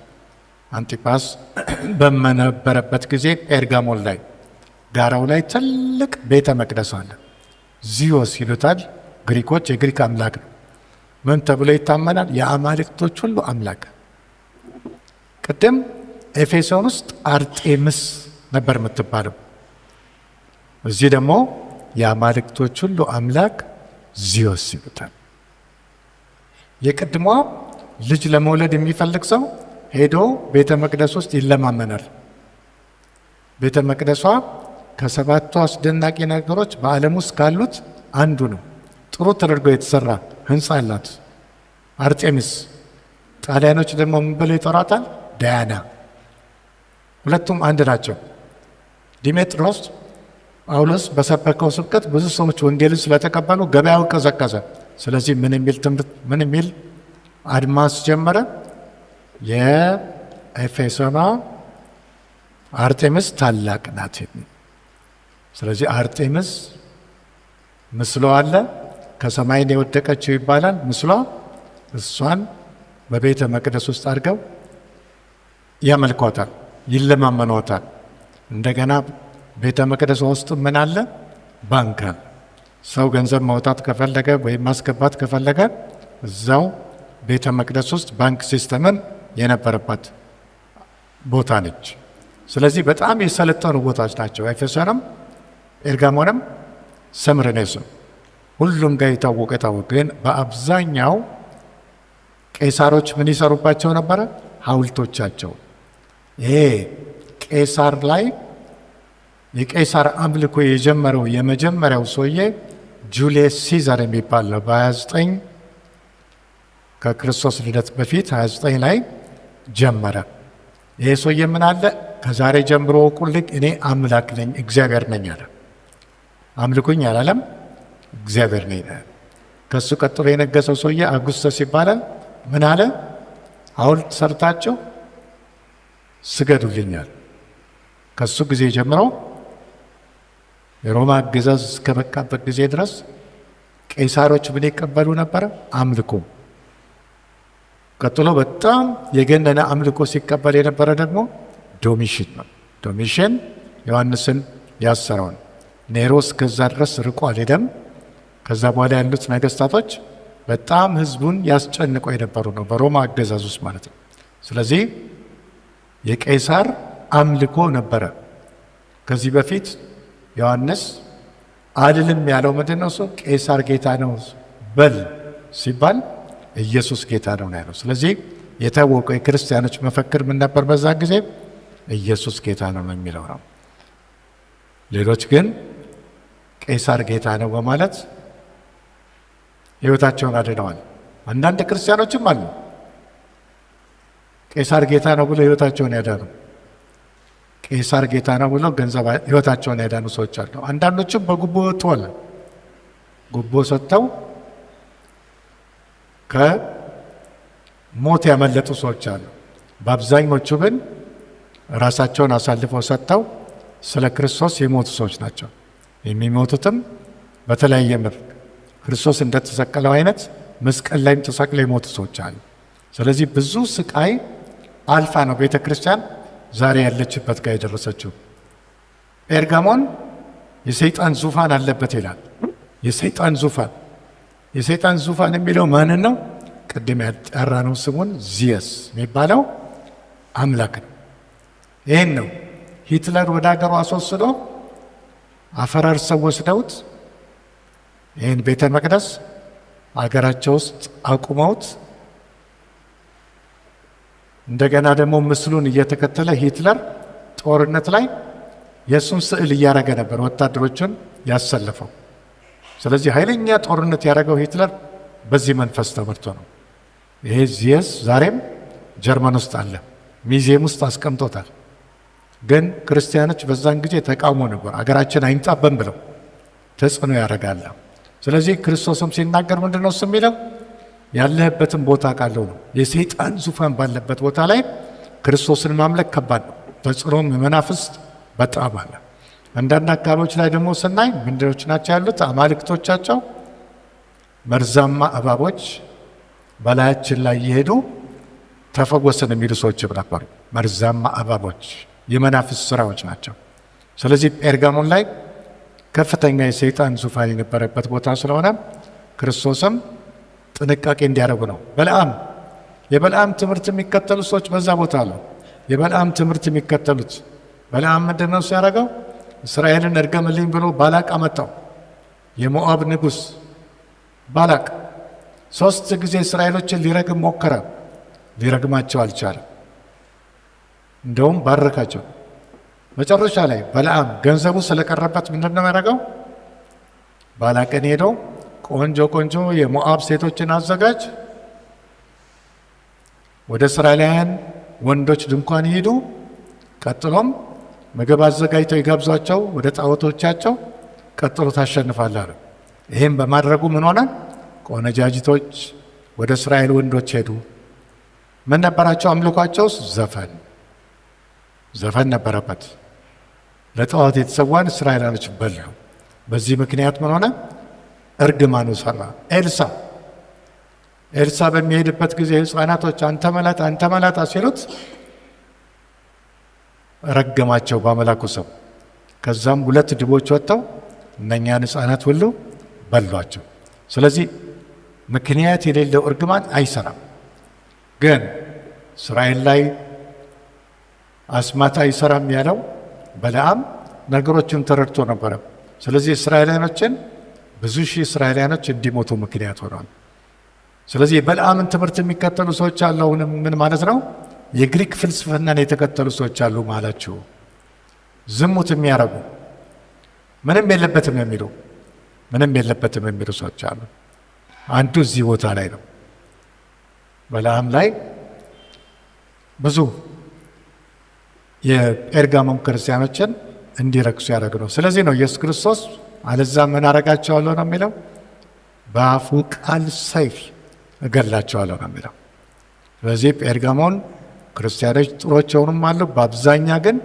አንቲጳስ በመነበረበት ጊዜ ጴርጋሞን ላይ ጋራው ላይ ትልቅ ቤተ መቅደስ አለ። ዚዮስ ይሉታል ግሪኮች፣ የግሪክ አምላክ ነው። ምን ተብሎ ይታመናል? የአማልክቶች ሁሉ አምላክ። ቅድም ኤፌሶን ውስጥ አርጤምስ ነበር የምትባለው፣ እዚህ ደግሞ የአማልክቶች ሁሉ አምላክ ዚዮስ ይሉታል። የቅድሟ ልጅ ለመውለድ የሚፈልግ ሰው ሄዶ ቤተ መቅደስ ውስጥ ይለማመናል። ቤተ መቅደሷ ከሰባቱ አስደናቂ ነገሮች በዓለም ውስጥ ካሉት አንዱ ነው። ጥሩ ተደርጎ የተሰራ ህንፃ አላት አርጤሚስ። ጣሊያኖች ደግሞ ምን ብለው ይጠሯታል? ዳያና። ሁለቱም አንድ ናቸው። ዲሜጥሮስ ጳውሎስ በሰበከው ስብከት ብዙ ሰዎች ወንጌልን ስለተቀበሉ ገበያው ቀዘቀዘ። ስለዚህ ምን የሚል አድማስ ጀመረ? የኤፌሶኗ አርጤምስ ታላቅ ናት። ስለዚህ አርጤምስ ምስሏ አለ፣ ከሰማይ ነው የወደቀችው ይባላል ምስሏ። እሷን በቤተ መቅደስ ውስጥ አድርገው ያመልኳታል፣ ይለማመኗታል። እንደገና ቤተ መቅደስ ውስጥ ምን አለ? ባንክ አለ። ሰው ገንዘብ ማውጣት ከፈለገ ወይም ማስገባት ከፈለገ እዛው ቤተ መቅደስ ውስጥ ባንክ ሲስተምን የነበረባት ቦታ ነች። ስለዚህ በጣም የሰለጠኑ ቦታዎች ናቸው። ኤፌሶንም ጴርጋሞንም ሰምርኔስም ሁሉም ጋር የታወቀ ግን በአብዛኛው ቄሳሮች ምን ይሰሩባቸው ነበረ? ሐውልቶቻቸው። ይሄ ቄሳር ላይ የቄሳር አምልኮ የጀመረው የመጀመሪያው ሰውዬ ጁልየስ ሲዛር የሚባል ነው። በ29 ከክርስቶስ ልደት በፊት 29 ላይ ጀመረ። ይሄ ሰውዬ ምን አለ? ከዛሬ ጀምሮ ቁልቅ እኔ አምላክ ነኝ እግዚአብሔር ነኝ አለ። አምልኩኝ አላለም፣ እግዚአብሔር ነኝ። ከሱ ቀጥሎ የነገሰው ሰውዬ አጉስተስ ይባላል። ምን አለ? ሐውልት ሰርታቸው ስገዱልኛል። ከሱ ጊዜ ጀምሮ የሮማ አገዛዝ እስከበቃበት ጊዜ ድረስ ቄሳሮች ምን ይቀበሉ ነበረ? አምልኮ። ቀጥሎ በጣም የገነነ አምልኮ ሲቀበል የነበረ ደግሞ ዶሚሽን ነው። ዶሚሽን ዮሐንስን ያሰረው ነው። ኔሮ እስከዛ ድረስ ርቆ አልሄደም። ከዛ በኋላ ያሉት ነገስታቶች በጣም ህዝቡን ያስጨንቀው የነበሩ ነው፣ በሮማ አገዛዝ ውስጥ ማለት ነው። ስለዚህ የቄሳር አምልኮ ነበረ። ከዚህ በፊት ዮሐንስ አልልም ያለው ምንድን ነው? እሱ ቄሳር ጌታ ነው በል ሲባል ኢየሱስ ጌታ ነው ያለው። ስለዚህ የታወቀው የክርስቲያኖች መፈክር ምን ነበር በዛ ጊዜ? ኢየሱስ ጌታ ነው የሚለው ነው። ሌሎች ግን ቄሳር ጌታ ነው በማለት ሕይወታቸውን አድነዋል። አንዳንድ ክርስቲያኖችም አሉ ቄሳር ጌታ ነው ብሎ ሕይወታቸውን ያዳኑ፣ ቄሳር ጌታ ነው ብሎ ገንዘብ ሕይወታቸውን ያዳኑ ሰዎች አሉ። አንዳንዶችም በጉቦ ወጥተዋል። ጉቦ ሰጥተው ከሞት ያመለጡ ሰዎች አሉ። በአብዛኞቹ ግን ራሳቸውን አሳልፈው ሰጥተው ስለ ክርስቶስ የሞቱ ሰዎች ናቸው። የሚሞቱትም በተለያየ መልክ ክርስቶስ እንደተሰቀለው አይነት መስቀል ላይም ተሰቅለው የሞቱ ሰዎች አሉ። ስለዚህ ብዙ ስቃይ አልፋ ነው ቤተ ክርስቲያን ዛሬ ያለችበት ጋር የደረሰችው። ጴርጋሞን የሰይጣን ዙፋን አለበት ይላል። የሰይጣን ዙፋን የሰይጣን ዙፋን የሚለው ማንን ነው? ቅድም ያጠራነው ስሙን ዚየስ የሚባለው አምላክ ነው። ይህን ነው ሂትለር ወደ ሀገሩ አስወስዶ አፈራርሰው ወስደውት ይህን ቤተ መቅደስ አገራቸው ውስጥ አቁመውት እንደገና ደግሞ ምስሉን እየተከተለ ሂትለር ጦርነት ላይ የእሱን ስዕል እያደረገ ነበር ወታደሮቹን ያሰለፈው። ስለዚህ ኃይለኛ ጦርነት ያደረገው ሂትለር በዚህ መንፈስ ተመርቶ ነው። ይሄ ዚየስ ዛሬም ጀርመን ውስጥ አለ፣ ሚዚየም ውስጥ አስቀምጦታል። ግን ክርስቲያኖች በዛን ጊዜ ተቃውሞ ነበር፣ አገራችን አይምጣበን ብለው ተጽዕኖ ያደርጋል። ስለዚህ ክርስቶስም ሲናገር ምንድን ነው እሱ የሚለው? ያለህበትን ቦታ ቃለው ነው። የሰይጣን ዙፋን ባለበት ቦታ ላይ ክርስቶስን ማምለክ ከባድ ነው። ተጽዕኖም መናፍስት በጣም አለ። አንዳንድ አካባቢዎች ላይ ደግሞ ስናይ ምንድኖች ናቸው ያሉት? አማልክቶቻቸው መርዛማ እባቦች በላያችን ላይ እየሄዱ ተፈወስን የሚሉ ሰዎችም ነበሩ። መርዛማ እባቦች የመናፍስት ስራዎች ናቸው። ስለዚህ ጴርጋሞን ላይ ከፍተኛ የሰይጣን ዙፋን የነበረበት ቦታ ስለሆነ ክርስቶስም ጥንቃቄ እንዲያደርጉ ነው። የበልዓም ትምህርት የሚከተሉ ሰዎች በዛ ቦታ አሉ። የበልዓም ትምህርት የሚከተሉት በልዓም ምንድን ነው ሲያደርገው? እስራኤልን እርገምልኝ ብሎ ባላቅ አመጣው። የሞዓብ ንጉሥ ባላቅ 3 ጊዜ እስራኤሎችን ሊረግም ሞከረ። ሊረግማቸው አልቻለም። እንደውም ባረካቸው። መጨረሻ ላይ በልዓም ገንዘቡ ስለቀረበት ምንድን ነው ያደረገው? ባላቅን ሄዶ ቆንጆ ቆንጆ የሞዓብ ሴቶችን አዘጋጅ፣ ወደ እስራኤላውያን ወንዶች ድንኳን ይሄዱ፣ ቀጥሎም ምግብ አዘጋጅተው ይጋብዟቸው ወደ ጣዖቶቻቸው፣ ቀጥሎ ታሸንፋለህ። ይህም በማድረጉ ምን ሆነ? ቆነጃጅቶች ወደ እስራኤል ወንዶች ሄዱ። ምን ነበራቸው? አምልኳቸውስ ዘፈን ነበረበት። ለጣዖት የተሰዋን እስራኤላኖች በሉ። በዚህ ምክንያት ምን ሆነ? እርግማኑ ሰራ። ኤልሳ በሚሄድበት ጊዜ ሕፃናቶች አንተ መላጣ ሲሉት ረገማቸው በአምላኩ ሰው። ከዛም 2 ድቦች ወጥተው እነኛን ሕፃናት ሁሉ በሏቸው። ስለዚህ ምክንያት የሌለው እርግማን አይሰራም። ግን እስራኤል ላይ አስማት አይሰራም ያለው በለዓም ነገሮችን ተረድቶ ነበረ። ስለዚህ እስራኤላውያኖችን ብዙ ሺህ እስራኤላውያኖች እንዲሞቱ ምክንያት ሆኗል። ስለዚህ የበለዓምን ትምህርት የሚከተሉ ሰዎች አሉ። አሁንም ምን ማለት ነው? የግሪክ ፍልስፍናን የተከተሉ ሰዎች አሉ ማላችሁ። ዝሙት የሚያረጉ ምንም የለበትም የሚሉ ሰዎች አሉ። አንዱ እዚህ ቦታ ላይ ነው። በለዓም ላይ ብዙ የጴርጋሞን ክርስቲያኖችን እንዲረክሱ ያደረግ ነው። ስለዚህ ነው ኢየሱስ ክርስቶስ አለዛ ምን አረጋቸዋለሁ ነው የሚለው? በአፉ ቃል ሰይፍ እገላቸዋለሁ ነው የሚለው። ስለዚህ ጴርጋሞን ክርስቲያኖች ጥሮች የሆኑም አሉ። በአብዛኛ ግን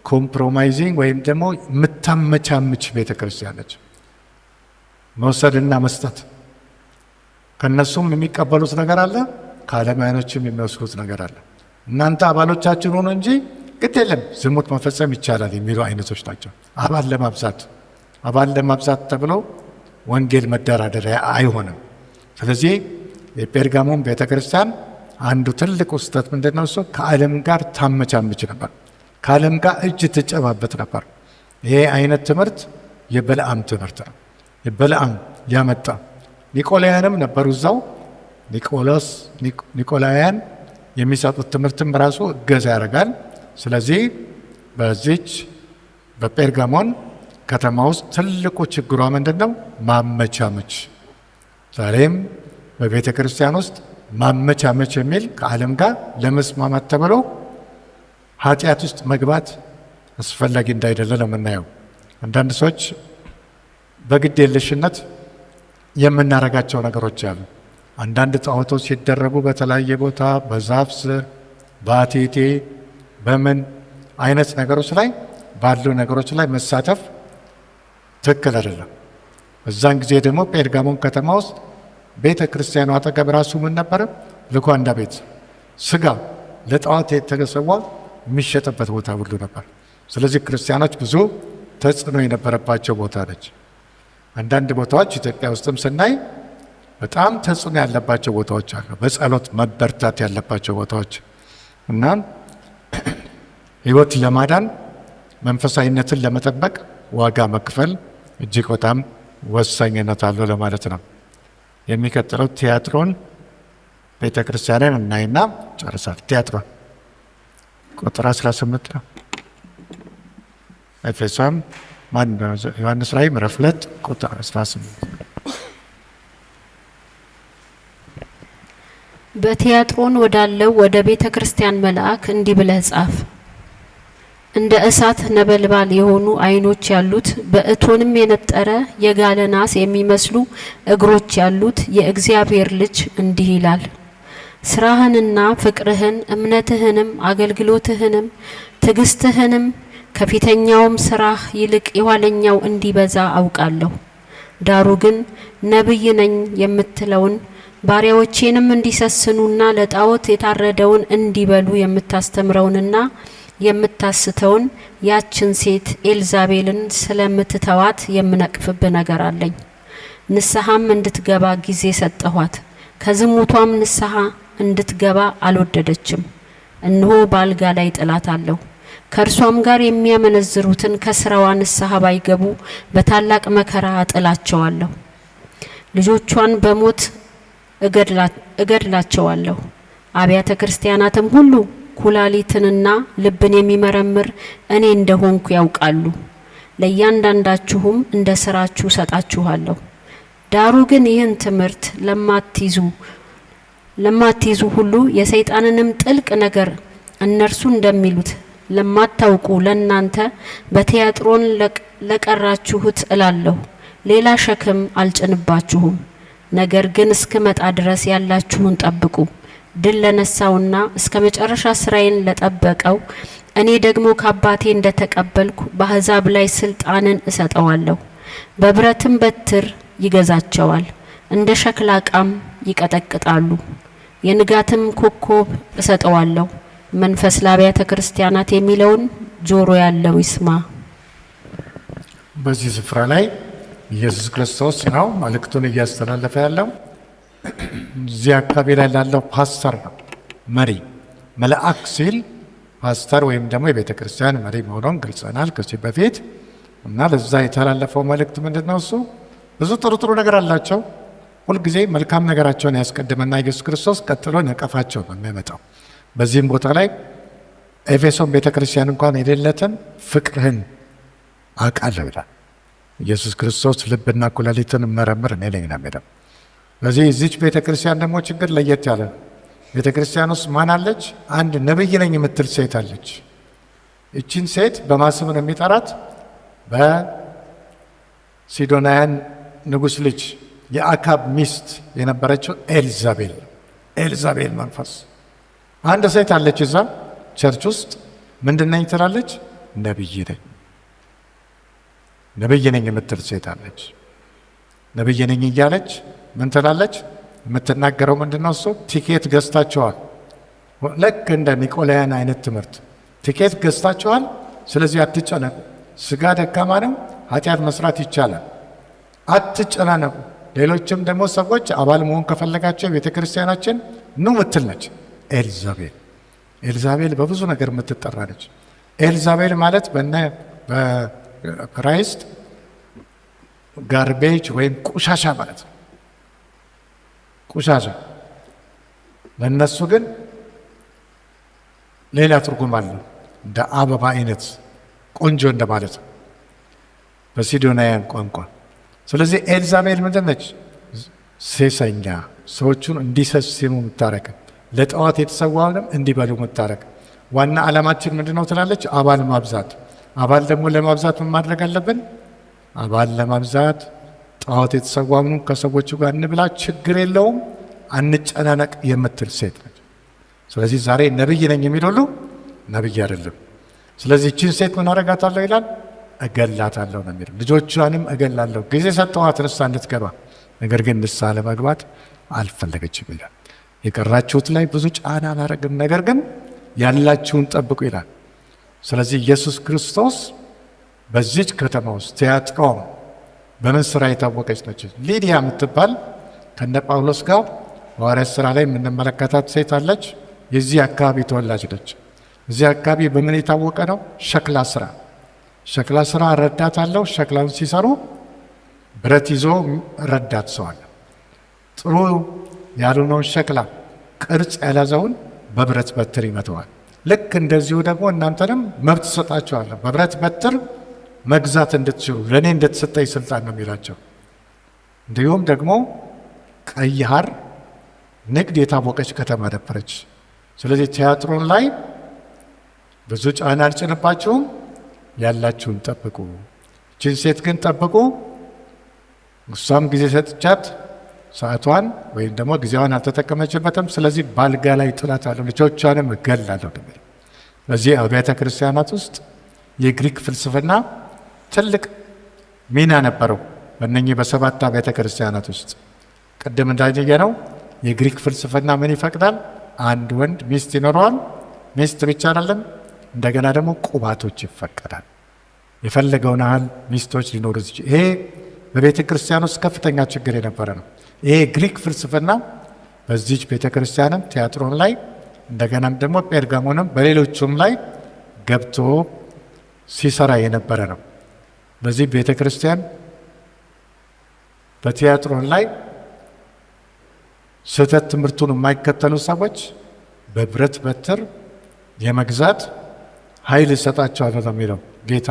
ኮምፕሮማይዚንግ ወይም ደግሞ የምታመቻምች ቤተ ክርስቲያን ነች። መውሰድና መስጠት፣ ከእነሱም የሚቀበሉት ነገር አለ፣ ከዓለማውያኖችም የሚወስዱት ነገር አለ። እናንተ አባሎቻችን ሆኑ እንጂ ግድ የለም ዝሙት መፈጸም ይቻላል የሚሉ አይነቶች ናቸው። አባል ለማብዛት ተብሎ ወንጌል መደራደሪያ አይሆንም። ስለዚህ የጴርጋሞን ቤተ ክርስቲያን አንዱ ትልቁ ስህተት ምንድን ነው? እሱ ከዓለም ጋር ታመቻምች ነበር፣ ከዓለም ጋር እጅ ትጨባበጥ ነበር። ይሄ አይነት ትምህርት የበለዓም ትምህርት ነው። የበለዓም ያመጣ ኒቆላውያንም ነበሩ እዛው። ኒቆላውያን የሚሰጡት ትምህርትም ራሱ እገዛ ያደርጋል። ስለዚህ በዚች በጴርጋሞን ከተማ ውስጥ ትልቁ ችግሯ ምንድን ነው? ማመቻመች። ዛሬም በቤተ ክርስቲያን ውስጥ ማመቻመች የሚል ከዓለም ጋር ለመስማማት ተብሎ ኃጢአት ውስጥ መግባት አስፈላጊ እንዳይደለ ነው የምናየው። አንዳንድ ሰዎች በግድ የለሽነት የምናረጋቸው ነገሮች አሉ። አንዳንድ ጣዖቶች ሲደረጉ በተለያየ ቦታ በዛፍ ስር በአቴቴ በምን አይነት ነገሮች ላይ ባሉ ነገሮች ላይ መሳተፍ ትክክል አይደለም። በዛን ጊዜ ደግሞ ጴርጋሞን ከተማ ውስጥ ቤተ ክርስቲያኑ አጠገብ ራሱ ምን ነበረ? ልኳንዳ ቤት፣ ስጋ ለጣዖት የተሰዋ የሚሸጥበት ቦታ ሁሉ ነበር። ስለዚህ ክርስቲያኖች ብዙ ተጽዕኖ የነበረባቸው ቦታ ነች። አንዳንድ ቦታዎች ኢትዮጵያ ውስጥም ስናይ በጣም ተጽዕኖ ያለባቸው ቦታዎች አሉ። በጸሎት መበርታት ያለባቸው ቦታዎች እና ሕይወት ለማዳን መንፈሳዊነትን ለመጠበቅ ዋጋ መክፈል እጅግ በጣም ወሳኝነት አለው ለማለት ነው። የሚቀጥለው ቲያጥሮን ቤተ ክርስቲያንን እናይና ጨርሳል። ቲያጥሮን ቁጥር 18 ነው። ኤፌሶን ዮሐንስ ራዕይ ምዕራፍ 2 ቁጥር 18 በቲያጥሮን ወዳለው ወደ ቤተ ክርስቲያን መልአክ እንዲህ ብለህ ጻፍ። እንደ እሳት ነበልባል የሆኑ ዓይኖች ያሉት በእቶንም የነጠረ የጋለ ናስ የሚመስሉ እግሮች ያሉት የእግዚአብሔር ልጅ እንዲህ ይላል፣ ስራህንና ፍቅርህን እምነትህንም አገልግሎትህንም ትዕግስትህንም ከፊተኛውም ስራህ ይልቅ የኋለኛው እንዲበዛ አውቃለሁ። ዳሩ ግን ነቢይ ነኝ የምትለውን ባሪያዎቼንም እንዲሰስኑና ለጣዖት የታረደውን እንዲበሉ የምታስተምረውንና የምታስተውን ያችን ሴት ኤልዛቤልን ስለምትተዋት የምነቅፍብ ነገር አለኝ። ንስሐም እንድትገባ ጊዜ ሰጠኋት፣ ከዝሙቷም ንስሐ እንድትገባ አልወደደችም። እነሆ በአልጋ ላይ ጥላታለሁ። ከእርሷም ጋር የሚያመነዝሩትን ከስራዋ ንስሐ ባይገቡ በታላቅ መከራ እጥላቸዋለሁ። ልጆቿን በሞት እገድላቸዋለሁ። አብያተ ክርስቲያናትም ሁሉ ኩላሊትንና ልብን የሚመረምር እኔ እንደሆንኩ ያውቃሉ። ለእያንዳንዳችሁም እንደ ስራችሁ ሰጣችኋለሁ። ዳሩ ግን ይህን ትምህርት ለማትይዙ ሁሉ የሰይጣንንም ጥልቅ ነገር እነርሱ እንደሚሉት ለማታውቁ ለእናንተ በቲያጥሮን ለቀራችሁት እላለሁ፣ ሌላ ሸክም አልጭንባችሁም። ነገር ግን እስክመጣ ድረስ ያላችሁን ጠብቁ። ድል ለነሳውና እስከ መጨረሻ ስራዬን ለጠበቀው እኔ ደግሞ ከአባቴ እንደተቀበልኩ በአሕዛብ ላይ ስልጣንን እሰጠዋለሁ። በብረትም በትር ይገዛቸዋል፣ እንደ ሸክላ ዕቃም ይቀጠቅጣሉ። የንጋትም ኮከብ እሰጠዋለሁ። መንፈስ ለአብያተ ክርስቲያናት የሚለውን ጆሮ ያለው ይስማ። በዚህ ስፍራ ላይ ኢየሱስ ክርስቶስ ነው መልእክቱን እያስተላለፈ ያለው። እዚህ አካባቢ ላይ ላለው ፓስተር ነው መሪ። መልአክ ሲል ፓስተር ወይም ደግሞ የቤተ ክርስቲያን መሪ መሆኑን ገልጸናል ከዚህ በፊት እና ለዛ የተላለፈው መልእክት ምንድን ነው? እሱ ብዙ ጥሩ ነገር አላቸው። ሁልጊዜ መልካም ነገራቸውን ያስቀድመና ኢየሱስ ክርስቶስ ቀጥሎ ነቀፋቸው ነው የሚያመጣው። በዚህም ቦታ ላይ ኤፌሶን ቤተ ክርስቲያን እንኳን የሌለትን ፍቅርህን አውቃለሁ ይላል ኢየሱስ ክርስቶስ። ልብና ኩላሊትን መረምር እኔ ነኝ ነው የሚለው። ስለዚህ እዚች ቤተ ክርስቲያን ደግሞ ችግር ለየት ያለ ነው። ቤተ ክርስቲያን ውስጥ ማን አለች? አንድ ነብይ ነኝ የምትል ሴት አለች። እቺን ሴት በማስብ ነው የሚጠራት። በሲዶናውያን ንጉሥ ልጅ የአካብ ሚስት የነበረችው ኤልዛቤል መንፈስ አንድ ሴት አለች እዛ ቸርች ውስጥ። ምንድን ነኝ ትላለች? ነብይ ነኝ የምትል ሴት አለች። ነብይ ነኝ እያለች ምን ትላለች? የምትናገረው ምንድን ነው? እሱ ቲኬት ገዝታችኋል። ልክ እንደ ኒቆላውያን አይነት ትምህርት ቲኬት ገዝታችኋል፣ ስለዚህ አትጨነቁ። ስጋ ደካማ ነው፣ ኃጢአት መስራት ይቻላል፣ አትጨናነቁ። ሌሎችም ደግሞ ሰዎች አባል መሆን ከፈለጋቸው የቤተ ክርስቲያናችን ኑ ምትል ነች። ኤልዛቤል በብዙ ነገር የምትጠራ ነች። ኤልዛቤል ማለት በዕብራይስጥ ጋርቤጅ ወይም ቆሻሻ ማለት ነው። ቆሻሻ ለእነሱ ግን ሌላ ትርጉም አለው። እንደ አበባ አይነት ቆንጆ እንደማለት ነው በሲዶናውያን ቋንቋ። ስለዚህ ኤልዛቤል ምንድን ነች? ሴሰኛ፣ ሰዎቹን እንዲሰስሙ የምታረግ፣ ለጣዖት የተሰዋውንም እንዲበሉ የምታረግ። ዋና ዓላማችን ምንድን ነው ትላለች? አባል ማብዛት። አባል ደግሞ ለማብዛት ምን ማድረግ አለብን? አባል ለማብዛት ጣዖት የተሰዋውን ከሰዎቹ ጋር እንብላ፣ ችግር የለውም አንጨናነቅ የምትል ሴት ነች። ስለዚህ ዛሬ ነብይ ነኝ የሚል ሁሉ ነብይ አይደለም። ስለዚህ ይህችን ሴት ምን አረጋታለሁ ይላል? እገላታለሁ ነው የሚለው። ልጆቿንም እገላለሁ። ጊዜ ሰጠኋት ንስሐ እንድትገባ፣ ነገር ግን ንስሐ ለመግባት አልፈለገችም ይላል። የቀራችሁት ላይ ብዙ ጫና አላረግም፣ ነገር ግን ያላችሁን ጠብቁ ይላል። ስለዚህ ኢየሱስ ክርስቶስ በዚች ከተማ ውስጥ ቲያጥሮን በምን ስራ የታወቀች ነች? ሊዲያ የምትባል ከነ ጳውሎስ ጋር ሐዋርያት ሥራ ላይ የምንመለከታት ሴት አለች። የዚህ አካባቢ ተወላጅ ነች። እዚህ አካባቢ በምን የታወቀ ነው? ሸክላ ስራ ረዳት አለው። ሸክላውን ሲሰሩ ብረት ይዞ ረዳት ሰው አለ። ጥሩ ያልሆነውን ሸክላ ቅርጽ ያልያዘውን በብረት በትር ይመተዋል። ልክ እንደዚሁ ደግሞ እናንተንም መብት ትሰጣቸዋለሁ፣ በብረት በትር መግዛት እንድትችሉ ለእኔ እንደተሰጠኝ ስልጣን ነው የሚላቸው። እንዲሁም ደግሞ ቀይ ሐር ንግድ የታወቀች ከተማ ነበረች። ስለዚህ ቲያጥሮን ላይ ብዙ ጫና አልጭንባችሁም፣ ያላችሁን ጠብቁ። ይህችን ሴት ግን ጠብቁ። እሷም ጊዜ ሰጥቻት ሰዓቷን ወይም ደግሞ ጊዜዋን አልተጠቀመችበትም። ስለዚህ ባልጋ ላይ ጥላታለሁ፣ ልጆቿንም እገላለሁ። በዚህ አብያተ ክርስቲያናት ውስጥ የግሪክ ፍልስፍና ትልቅ ሚና ነበረው። በእነኚህ በሰባት አብያተ ክርስቲያናት ውስጥ ቅድም እንዳየ ነው የግሪክ ፍልስፍና ምን ይፈቅዳል? አንድ ወንድ ሚስት ይኖረዋል። ሚስት ብቻ አይደለም፣ እንደገና ደግሞ ቁባቶች ይፈቀዳል። የፈለገውን ያህል ሚስቶች ሊኖሩ ይችላል። ይሄ በቤተ ክርስቲያን ውስጥ ከፍተኛ ችግር የነበረ ነው። ይሄ ግሪክ ፍልስፍና በዚች ቤተ ክርስቲያንም ቲያጥሮን ላይ እንደገናም ደግሞ ጴርጋሞንም በሌሎቹም ላይ ገብቶ ሲሰራ የነበረ ነው። በዚህ ቤተ ክርስቲያን በቲያጥሮን ላይ ስህተት ትምህርቱን የማይከተሉ ሰዎች በብረት በትር የመግዛት ኃይል ይሰጣቸዋል ነው የሚለው ጌታ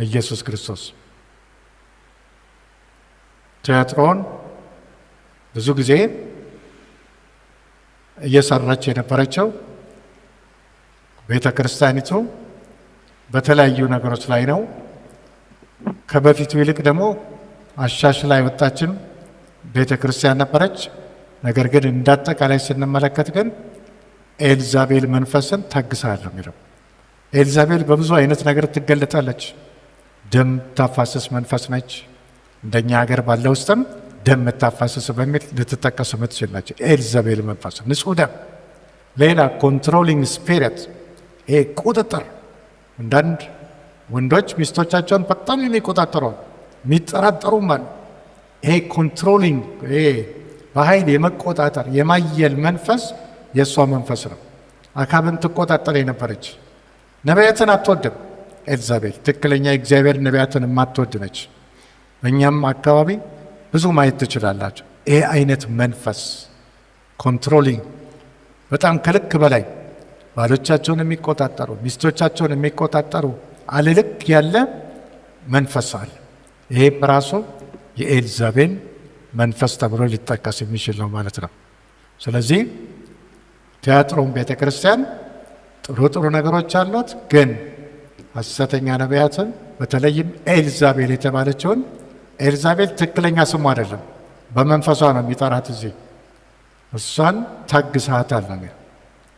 ኢየሱስ ክርስቶስ። ቲያጥሮን ብዙ ጊዜ እየሰራች የነበረችው ቤተ ክርስቲያኒቱ በተለያዩ ነገሮች ላይ ነው። ከበፊቱ ይልቅ ደግሞ አሻሽላ የወጣችን ቤተ ክርስቲያን ነበረች። ነገር ግን እንዳጠቃላይ ስንመለከት ግን ኤልዛቤል መንፈስን ታግሳለሁ የሚለው። ኤልዛቤል በብዙ አይነት ነገር ትገለጣለች። ደም ታፋስስ መንፈስ ነች። እንደኛ ሀገር ባለ ውስጥም ደም ታፋስስ በሚል ልትጠቀስ የምትችል ነች። ኤልዛቤል መንፈስ ንጹህ ደም። ሌላ ኮንትሮሊንግ ስፒሪት፣ ይሄ ቁጥጥር። አንዳንድ ወንዶች ሚስቶቻቸውን በጣም የሚቆጣጠሩ የሚጠራጠሩም አሉ። ይሄ ኮንትሮሊንግ፣ ይሄ በኃይል የመቆጣጠር የማየል መንፈስ የእሷ መንፈስ ነው። አካብን ትቆጣጠር የነበረች። ነቢያትን አትወድም ኤልዛቤል። ትክክለኛ የእግዚአብሔር ነቢያትን የማትወድ ነች። በእኛም አካባቢ ብዙ ማየት ትችላላቸው። ይሄ አይነት መንፈስ ኮንትሮሊንግ፣ በጣም ከልክ በላይ ባሎቻቸውን የሚቆጣጠሩ ሚስቶቻቸውን የሚቆጣጠሩ አልልክ ያለ መንፈስ አለ። ይሄም ራሱ የኤልዛቤል መንፈስ ተብሎ ሊጠቀስ የሚችል ነው ማለት ነው። ስለዚህ ቲያጥሮን ቤተ ክርስቲያን ጥሩ ጥሩ ነገሮች አሏት፣ ግን ሐሰተኛ ነቢያትን በተለይም ኤልዛቤል የተባለችውን ኤልዛቤል ትክክለኛ ስሙ አይደለም፣ በመንፈሷ ነው የሚጠራት። እዚህ እሷን ታግሳታል ነው።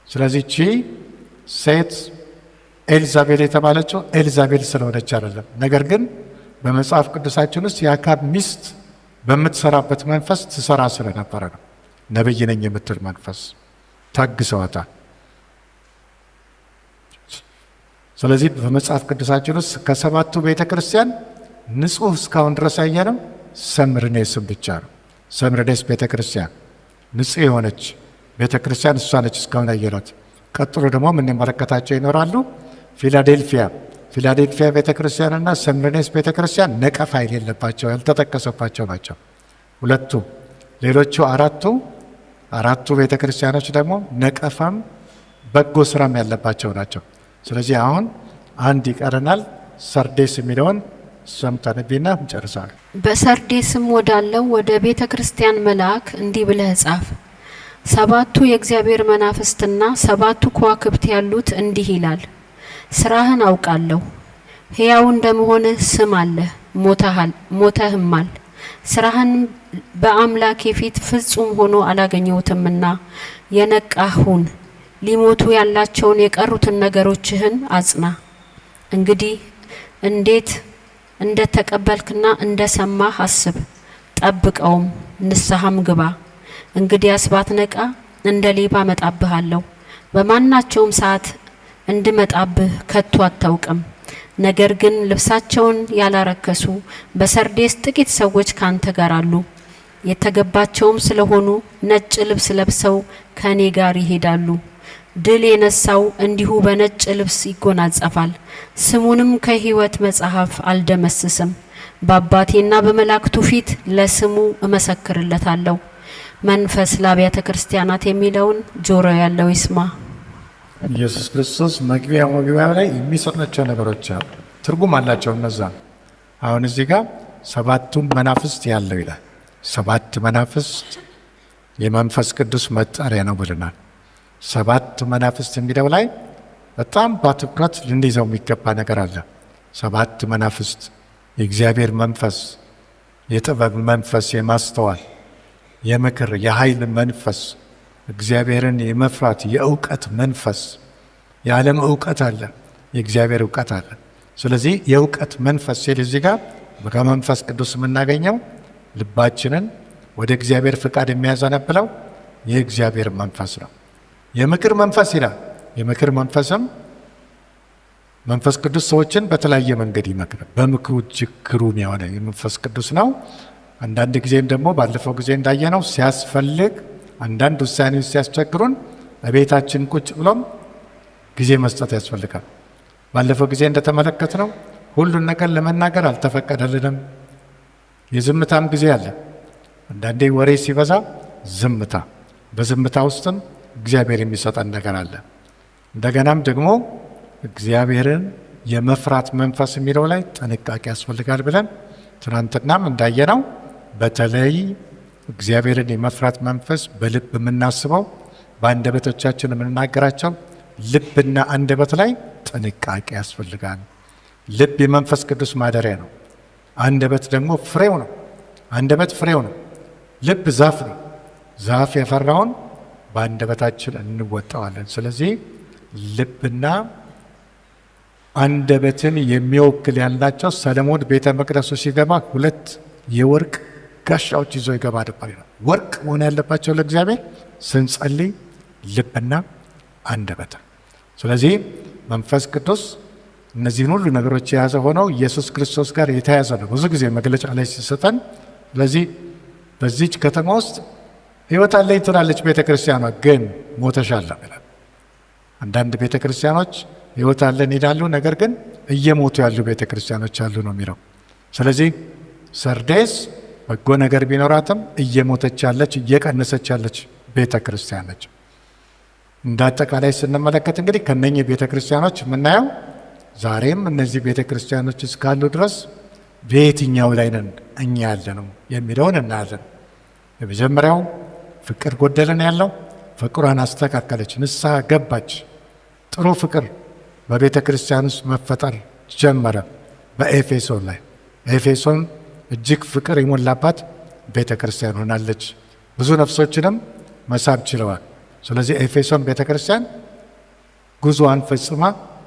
ስለዚህ ቺ ሴት ኤልዛቤል የተባለችው ኤልዛቤል ስለሆነች አይደለም፣ ነገር ግን በመጽሐፍ ቅዱሳችን ውስጥ የአካብ ሚስት በምትሰራበት መንፈስ ትሰራ ስለነበረ ነው። ነብይ ነኝ የምትል መንፈስ ታግሰዋታል። ስለዚህ በመጽሐፍ ቅዱሳችን ውስጥ ከሰባቱ ቤተ ክርስቲያን ንጹህ እስካሁን ድረስ ያየነው ሰምርኔስን ብቻ ነው። ሰምርኔስ ቤተ ክርስቲያን ንጹህ የሆነች ቤተ ክርስቲያን እሷ ነች እስካሁን ያየናት። ቀጥሎ ደግሞ የምንመለከታቸው ይኖራሉ። ፊላዴልፊያ ቤተ ክርስቲያንና ሰምርኔስ ቤተ ክርስቲያን ነቀፋ የሌለባቸው ያልተጠቀሰባቸው ናቸው ሁለቱ። ሌሎቹ አራቱ ቤተ ክርስቲያኖች ደግሞ ነቀፋም በጎ ስራም ያለባቸው ናቸው። ስለዚህ አሁን አንድ ይቀረናል። ሰርዴስ የሚለውን ሰምተንቢና እንጨርሳለን። በሰርዴስም ወዳለው ወደ ቤተ ክርስቲያን መልአክ እንዲህ ብለህ ጻፍ። 7ቱ የእግዚአብሔር መናፍስትና 7ቱ ከዋክብት ያሉት እንዲህ ይላል። ስራህን አውቃለሁ። ሕያው እንደመሆንህ ስም አለህ፣ ሞተህማል። ስራህን በአምላኬ ፊት ፍጹም ሆኖ አላገኘሁትምና የነቃህ ሁን። ሊሞቱ ያላቸውን የቀሩትን ነገሮችህን አጽና። እንግዲህ እንዴት እንደተቀበልክና እንደሰማህ አስብ፣ ጠብቀውም፣ ንስሐም ግባ። እንግዲያስ ባትነቃ እንደ ሌባ እመጣብሃለሁ፣ በማናቸውም ሰዓት እንድመጣብህ ከቶ አታውቅም። ነገር ግን ልብሳቸውን ያላረከሱ በሰርዴስ ጥቂት ሰዎች ካንተ ጋር አሉ። የተገባቸውም ስለሆኑ ነጭ ልብስ ለብሰው ከኔ ጋር ይሄዳሉ። ድል የነሳው እንዲሁ በነጭ ልብስ ይጎናጸፋል። ስሙንም ከሕይወት መጽሐፍ አልደመስስም። በአባቴና በመላእክቱ ፊት ለስሙ እመሰክርለታለሁ። መንፈስ ለአብያተ ክርስቲያናት የሚለውን ጆሮ ያለው ይስማ። ኢየሱስ ክርስቶስ መግቢያ ላይ የሚሰጣቸው ነገሮች አሉ፣ ትርጉም አላቸው። እነዛ አሁን እዚህ ጋር 7ቱም መናፍስት ያለው ይላል። 7 መናፍስት የመንፈስ ቅዱስ መጠሪያ ነው ብለናል። 7 መናፍስት የሚለው ላይ በጣም በትኩረት ልንይዘው የሚገባ ነገር አለ። 7 መናፍስት የእግዚአብሔር መንፈስ፣ የጥበብ መንፈስ፣ የማስተዋል፣ የምክር፣ የኃይል መንፈስ፣ እግዚአብሔርን የመፍራት የእውቀት መንፈስ። የዓለም እውቀት አለ፣ የእግዚአብሔር እውቀት አለ። ስለዚህ የእውቀት መንፈስ ሲል እዚህ ጋር ከመንፈስ ቅዱስ የምናገኘው ልባችንን ወደ እግዚአብሔር ፍቃድ የሚያዘነብለው የእግዚአብሔር መንፈስ ነው። የምክር መንፈስ ይላል። የምክር መንፈስም መንፈስ ቅዱስ ሰዎችን በተለያየ መንገድ ይመክራል። በምክሩ ችግሩን የሆነ የመንፈስ ቅዱስ ነው። አንዳንድ ጊዜም ደግሞ ባለፈው ጊዜ እንዳየነው ሲያስፈልግ አንዳንድ ውሳኔዎች ሲያስቸግሩን በቤታችን ቁጭ ብሎም ጊዜ መስጠት ያስፈልጋል። ባለፈው ጊዜ እንደተመለከትነው ሁሉን ነገር ለመናገር አልተፈቀደልንም። የዝምታም ጊዜ አለ። አንዳንዴ ወሬ ሲበዛ ዝምታ፣ በዝምታ ውስጥም እግዚአብሔር የሚሰጠን ነገር አለ። እንደገናም ደግሞ እግዚአብሔርን የመፍራት መንፈስ የሚለው ላይ ጥንቃቄ ያስፈልጋል ብለን ትናንትናም እንዳየነው በተለይ እግዚአብሔርን የመፍራት መንፈስ በልብ የምናስበው በአንደበቶቻችን የምንናገራቸው ልብና አንደበት ላይ ጥንቃቄ ያስፈልጋል። ልብ የመንፈስ ቅዱስ ማደሪያ ነው። አንደበት ደግሞ ፍሬው ነው። አንደበት ፍሬው ነው። ልብ ዛፍ ነው። ዛፍ የፈራውን በአንደበታችን እንወጣዋለን። ስለዚህ ልብና አንደበትን የሚወክል ያላቸው ሰለሞን ቤተ መቅደሱ ሲገባ 2 የወርቅ ጋሻዎች ይዞ ይገባ ነበር ይላል። ወርቅ መሆን ያለባቸው ለእግዚአብሔር ስንጸልይ ልብና አንደበት። ስለዚህ መንፈስ ቅዱስ እነዚህን ሁሉ ነገሮች የያዘ ሆነው ኢየሱስ ክርስቶስ ጋር የተያዘ ነው ብዙ ጊዜ መግለጫ ላይ ሲሰጠን። ስለዚህ በዚች ከተማ ውስጥ ሕይወት አለኝ ትላለች ቤተ ክርስቲያኗ፣ ግን ሞተሻል ይላል። አንዳንድ ቤተ ክርስቲያኖች ሕይወት አለን ይላሉ፣ ነገር ግን እየሞቱ ያሉ ቤተ ክርስቲያኖች አሉ ነው የሚለው። ስለዚህ ሰርዴስ በጎ ነገር ቢኖራትም እየሞተች ያለች እየቀነሰች ያለች ቤተ ክርስቲያን ነች። እንደ አጠቃላይ ስንመለከት እንግዲህ ከነኚህ ቤተ ክርስቲያኖች የምናየው ዛሬም እነዚህ ቤተ ክርስቲያኖች እስካሉ ድረስ በየትኛው ላይ ነን እኛ ያለ ነው የሚለውን እናያለን። የመጀመሪያው ፍቅር ጎደለን ያለው፣ ፍቅሯን አስተካከለች፣ ንስሐ ገባች። ጥሩ ፍቅር በቤተ ክርስቲያን ውስጥ መፈጠር ጀመረ። በኤፌሶን ላይ ኤፌሶን እጅግ ፍቅር የሞላባት ቤተ ክርስቲያን ሆናለች። ብዙ ነፍሶችንም መሳብ ችለዋል። ስለዚህ ኤፌሶን ቤተ ክርስቲያን ጉዞዋን ፈጽማ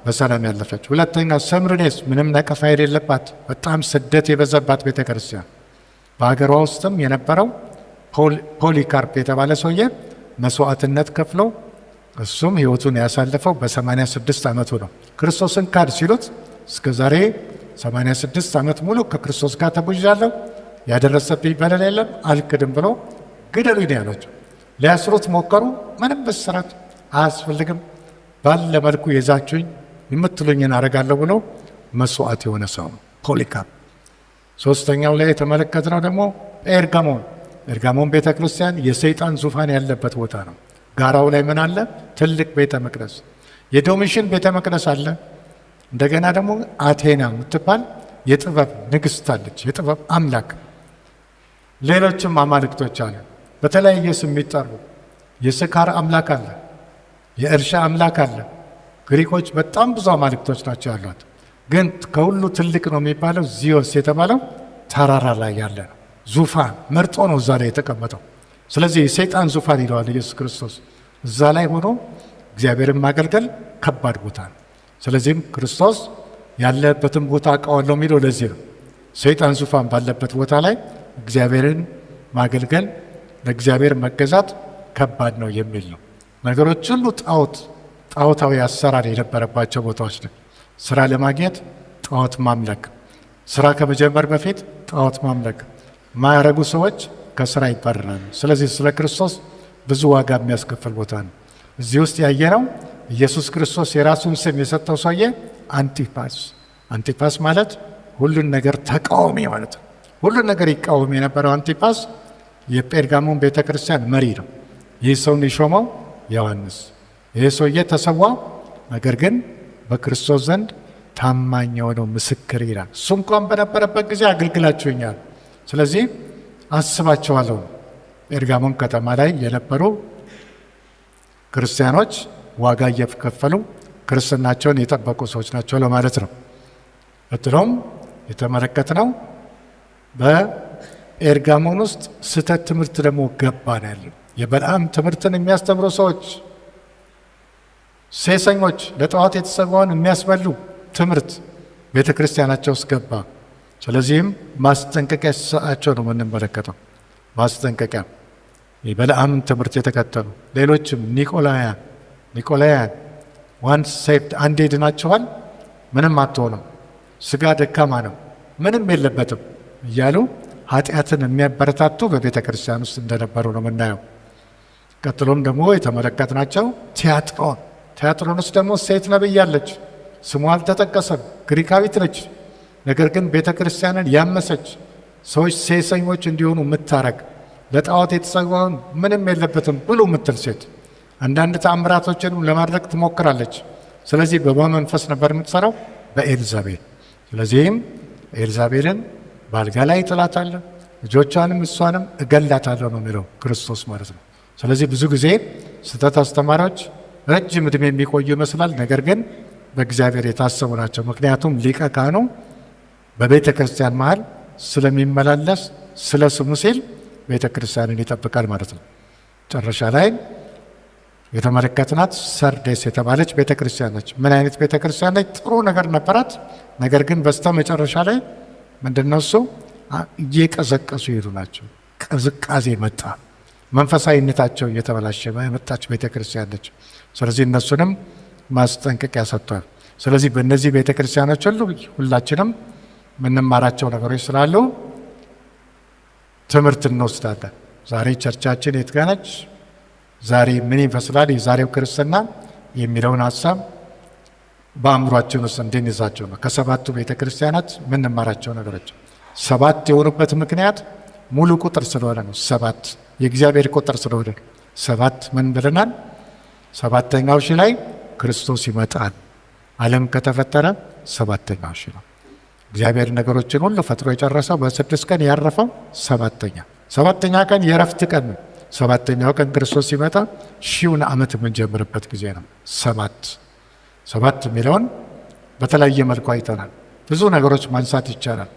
በሰላም ያለፈች። ሁለተኛው ሰምርኔስ ምንም ነቀፋ የሌለባት በጣም ስደት የበዛባት ቤተ ክርስቲያን፣ በሀገሯ ውስጥም የነበረው ፖሊካርፕ የተባለ ሰውዬ መስዋዕትነት ከፍሎ እሱም ሕይወቱን ያሳለፈው በ86 ዓመቱ ነው። ክርስቶስን ካድ ሲሉት እስከ ዛሬ 86 ዓመት ሙሉ ከክርስቶስ ጋር ተጉዣለሁ፣ ያደረሰብኝ በደል የለም፣ አልክድም ብሎ ግደሉኝ ነው ያላቸው። ሊያስሩት ሞከሩ። ምንም እስራት አያስፈልግም፣ ባለ መልኩ የዛችሁኝ የምትሉኝን አደርጋለሁ ብሎ መስዋዕት የሆነ ሰው ነው ፖሊካርፕ። ሶስተኛው ላይ የተመለከትነው ደግሞ ጴርጋሞን። ጴርጋሞን ቤተ ክርስቲያን የሰይጣን ዙፋን ያለበት ቦታ ነው። ጋራው ላይ ምን አለ? ትልቅ ቤተ መቅደስ፣ የዶሚሽን ቤተ መቅደስ አለ። እንደገና ደግሞ አቴና የምትባል የጥበብ ንግሥት አለች፣ የጥበብ አምላክ። ሌሎችም አማልክቶች አለ በተለያየ ስም የሚጠሩ። የስካር አምላክ አለ፣ የእርሻ አምላክ አለ። ግሪኮች በጣም ብዙ አማልክቶች ናቸው ያሏት፣ ግን ከሁሉ ትልቅ ነው የሚባለው ዚዮስ የተባለው ተራራ ላይ ያለ ነው። ዙፋን መርጦ ነው እዛ ላይ የተቀመጠው። ስለዚህ የሰይጣን ዙፋን ይለዋል ኢየሱስ ክርስቶስ። እዛ ላይ ሆኖ እግዚአብሔርን ማገልገል ከባድ ቦታ ነው። ስለዚህም ክርስቶስ ያለበትን ቦታ አውቀዋለሁ የሚለው ለዚህ ነው። ሰይጣን ዙፋን ባለበት ቦታ ላይ እግዚአብሔርን ማገልገል፣ ለእግዚአብሔር መገዛት ከባድ ነው የሚል ነው። ነገሮች ሁሉ ጣዖታዊ አሰራር የነበረባቸው ቦታዎች ነው። ስራ ለማግኘት ጣዖት ማምለክ፣ ስራ ከመጀመር በፊት ጣዖት ማምለክ ማያረጉ ሰዎች ከስራ ይባረራሉ። ስለዚህ ስለ ክርስቶስ ብዙ ዋጋ የሚያስከፍል ቦታ ነው። እዚህ ውስጥ ያየነው ኢየሱስ ክርስቶስ የራሱን ስም የሰጠው ሰውዬ አንቲፓስ ማለት ሁሉን ነገር ተቃዋሚ ማለት ነው። ሁሉን ነገር ይቃወም የነበረው አንቲፓስ የጴርጋሞን ቤተ ክርስቲያን መሪ ነው። ይህ ሰውን የሾመው ዮሐንስ። ይህ ሰውዬ ተሰዋ፣ ነገር ግን በክርስቶስ ዘንድ ታማኝ የሆነው ምስክር ይላል። እሱ እንኳን በነበረበት ጊዜ አገልግላችሁኛል። ስለዚህ አስባቸዋለሁ። ጴርጋሞን ከተማ ላይ የነበሩ ክርስቲያኖች ዋጋ እየከፈሉ ክርስትናቸውን የጠበቁ ሰዎች ናቸው ለማለት ነው። እጥሎም የተመለከትነው በጴርጋሞን ውስጥ ስህተት ትምህርት ደግሞ ገባ ነው ያለው። የበልዓም ትምህርትን የሚያስተምሩ ሰዎች፣ ሴሰኞች፣ ለጣዖት የተሰዋውን የሚያስበሉ ትምህርት ቤተ ክርስቲያናቸው ውስጥ ገባ። ስለዚህም ማስጠንቀቂያ ሲሰጣቸው ነው የምንመለከተው። ማስጠንቀቂያ የበልዓምን ትምህርት የተከተሉ ሌሎችም ኒቆላውያን ዋንስ ሴቭድ አንዴ ድናችኋል፣ ምንም አትሆንም፣ ስጋ ደካማ ነው፣ ምንም የለበትም እያሉ ኃጢአትን የሚያበረታቱ በቤተ ክርስቲያን ውስጥ እንደነበሩ ነው የምናየው። ቀጥሎም ደግሞ የተመለከትናቸው ቲያጥሮን ውስጥ ደግሞ ሴት ነቢይ አለች። ስሟ አልተጠቀሰም፣ ግሪካዊት ነች። ነገር ግን ቤተ ክርስቲያንን ያመሰች፣ ሰዎች ሴሰኞች እንዲሆኑ የምታረግ፣ ለጣዖት የተሰዋውን ምንም የለበትም ብሎ የምትል ሴት አንዳንድ ተአምራቶችንም ለማድረግ ትሞክራለች። ስለዚህ በመንፈስ ነበር የምትሰራው በኤልዛቤል። ስለዚህም ኤልዛቤልን በአልጋ ላይ እጥላታለሁ፣ ልጆቿንም እሷንም እገላታለሁ ነው የሚለው ክርስቶስ ማለት ነው። ስለዚህ ብዙ ጊዜ ስህተት አስተማሪዎች ረጅም ዕድሜ የሚቆዩ ይመስላል፣ ነገር ግን በእግዚአብሔር የታሰቡ ናቸው። ምክንያቱም ሊቀ ካህኑ በቤተ ክርስቲያን መሃል ስለሚመላለስ ስለ ስሙ ሲል ቤተ ክርስቲያንን ይጠብቃል ማለት ነው። መጨረሻ ላይ የተመለከትናት ሰርዴስ የተባለች ቤተ ክርስቲያን ነች። ምን አይነት ቤተ ክርስቲያን ነች? ጥሩ ነገር ነበራት። ነገር ግን በስተ መጨረሻ ላይ ምንድነው እሱ? እየቀዘቀሱ ይሄዱ ናቸው። ቅዝቃዜ መጣ፣ መንፈሳዊነታቸው እየተበላሸ የመጣች ቤተ ክርስቲያን ነች። ስለዚህ እነሱንም ማስጠንቀቂያ ሰጥቷል። ስለዚህ በእነዚህ ቤተ ክርስቲያኖች ሁላችንም የምንማራቸው ነገሮች ስላሉ ትምህርት እንወስዳለን። ዛሬ ቸርቻችን የት ጋ ነች? ዛሬ ምን ይመስላል የዛሬው ክርስትና የሚለውን ሀሳብ በአእምሯችን ውስጥ እንድንይዛቸው ነው። ከሰባቱ ቤተ ክርስቲያናት የምንማራቸው ነገሮች 7 የሆኑበት ምክንያት ሙሉ ቁጥር ስለሆነ ነው። 7 የእግዚአብሔር ቁጥር ስለሆነ 7 ምን ብለናል? 7ኛው ሺህ ላይ ክርስቶስ ይመጣል። ዓለም ከተፈጠረ 7ኛው ሺህ ነው። እግዚአብሔር ነገሮችን ሁሉ ፈጥሮ የጨረሰው በ6 ቀን ያረፈው 7ኛ ቀን የእረፍት ቀን ነው። 7ኛው ቀን ክርስቶስ ሲመጣ 1000 ዓመት የምንጀምርበት ጊዜ ነው። 7 የሚለውን በተለያየ መልኩ አይተናል። ብዙ ነገሮች ማንሳት ይቻላል።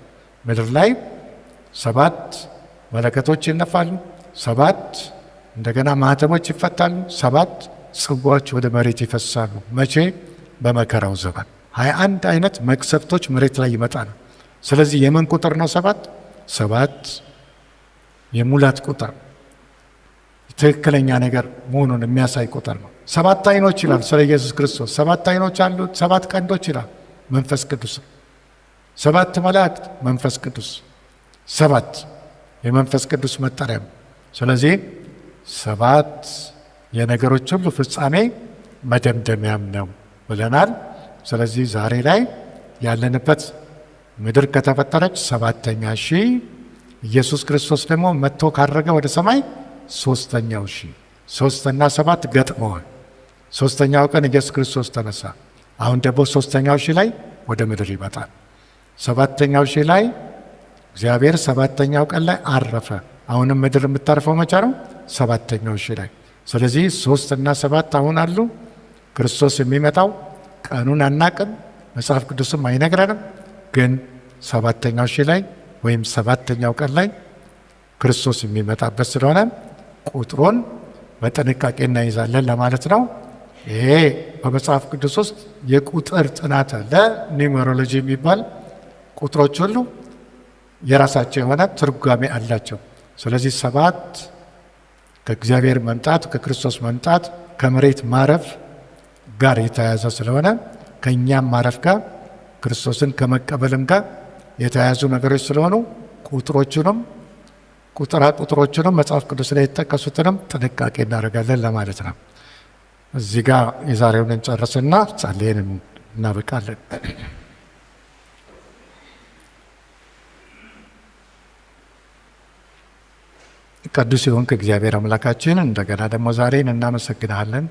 ምድር ላይ 7 መለከቶች ይነፋሉ፣ 7 እንደገና ማህተሞች ይፈታሉ፣ 7 ጽዋዎች ወደ መሬት ይፈሳሉ። መቼ? በመከራው ዘመን 21 አይነት መቅሰፍቶች መሬት ላይ ይመጣሉ። ስለዚህ የምን ቁጥር ነው? 7 የሙላት ቁጥር፣ ትክክለኛ ነገር መሆኑን የሚያሳይ ቁጥር ነው። 7 አይኖች ይላል ስለ ኢየሱስ ክርስቶስ። 7 አይኖች አሉት፣ 7 ቀንዶች ይላል መንፈስ ቅዱስ። 7 መላእክት፣ መንፈስ ቅዱስ 7 የመንፈስ ቅዱስ መጠሪያ ነው። ስለዚህ 7 የነገሮች ሁሉ ፍጻሜ መደምደሚያም ነው ብለናል። ስለዚህ ዛሬ ላይ ያለንበት ምድር ከተፈጠረች 7ኛ ሺህ፣ ኢየሱስ ክርስቶስ ደግሞ መጥቶ ካረገ ወደ ሰማይ 3ኛው ሺህ። 3 እና 7 ገጥመዋል። 3ኛው ቀን ኢየሱስ ክርስቶስ ተነሳ። አሁን ደግሞ 3ኛው ሺህ ላይ ወደ ምድር ይመጣል። 7ኛው ሺህ ላይ እግዚአብሔር 7ኛው ቀን ላይ አረፈ። አሁንም ምድር የምታርፈው መቼ ነው? 7ኛው ሺህ ላይ። ስለዚህ 3 እና 7 አሁን አሉ። ክርስቶስ የሚመጣው ቀኑን አናቅም፣ መጽሐፍ ቅዱስም አይነግረንም። ግን 7ኛው ሺህ ላይ ወይም 7ኛው ቀን ላይ ክርስቶስ የሚመጣበት ስለሆነ ቁጥሩን በጥንቃቄ እናይዛለን ለማለት ነው። ይሄ በመጽሐፍ ቅዱስ ውስጥ የቁጥር ጥናት አለ፣ ኒውሜሮሎጂ የሚባል ቁጥሮች ሁሉ የራሳቸው የሆነ ትርጓሜ አላቸው። ስለዚህ 7 ከእግዚአብሔር መምጣት፣ ከክርስቶስ መምጣት፣ ከመሬት ማረፍ ጋር የተያያዘ ስለሆነ ከእኛም ማረፍ ጋር ክርስቶስን ከመቀበልም ጋር የተያያዙ ነገሮች ስለሆኑ ቁጥሮቹንም መጽሐፍ ቅዱስ ላይ የተጠቀሱትንም ጥንቃቄ እናደርጋለን ለማለት ነው። እዚህ ጋር የዛሬውን እንጨርስና ጸልየን እናበቃለን። ቅዱስ የሆንክ እግዚአብሔር አምላካችን እንደገና ደግሞ ዛሬን እናመሰግናለን።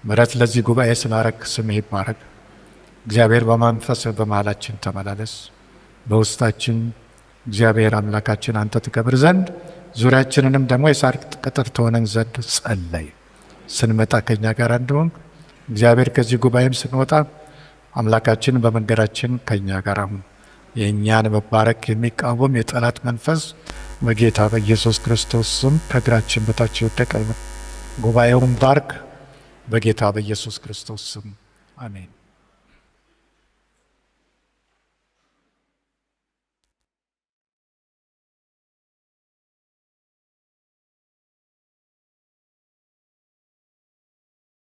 ምሕረት ለዚህ ጉባኤ ስላረግ ስምህ ይባረክ። እግዚአብሔር በመንፈስ በመሃላችን ተመላለስ። በውስጣችን እግዚአብሔር አምላካችን አንተ ትከብር ዘንድ ዙሪያችንንም ደግሞ የሳር ቅጥር ትሆነን ዘንድ ጸለይ። ስንመጣ ከኛ ጋር እንደሆን እግዚአብሔር ከዚህ ጉባኤም ስንወጣ አምላካችን በመንገዳችን ከኛ ጋር አሁን የእኛን መባረክ የሚቃወም የጠላት መንፈስ በጌታ በኢየሱስ ክርስቶስ ስም ከእግራችን በታች ይወደቅ። ጉባኤውን ባርክ በጌታ በኢየሱስ ክርስቶስ ስም አሜን።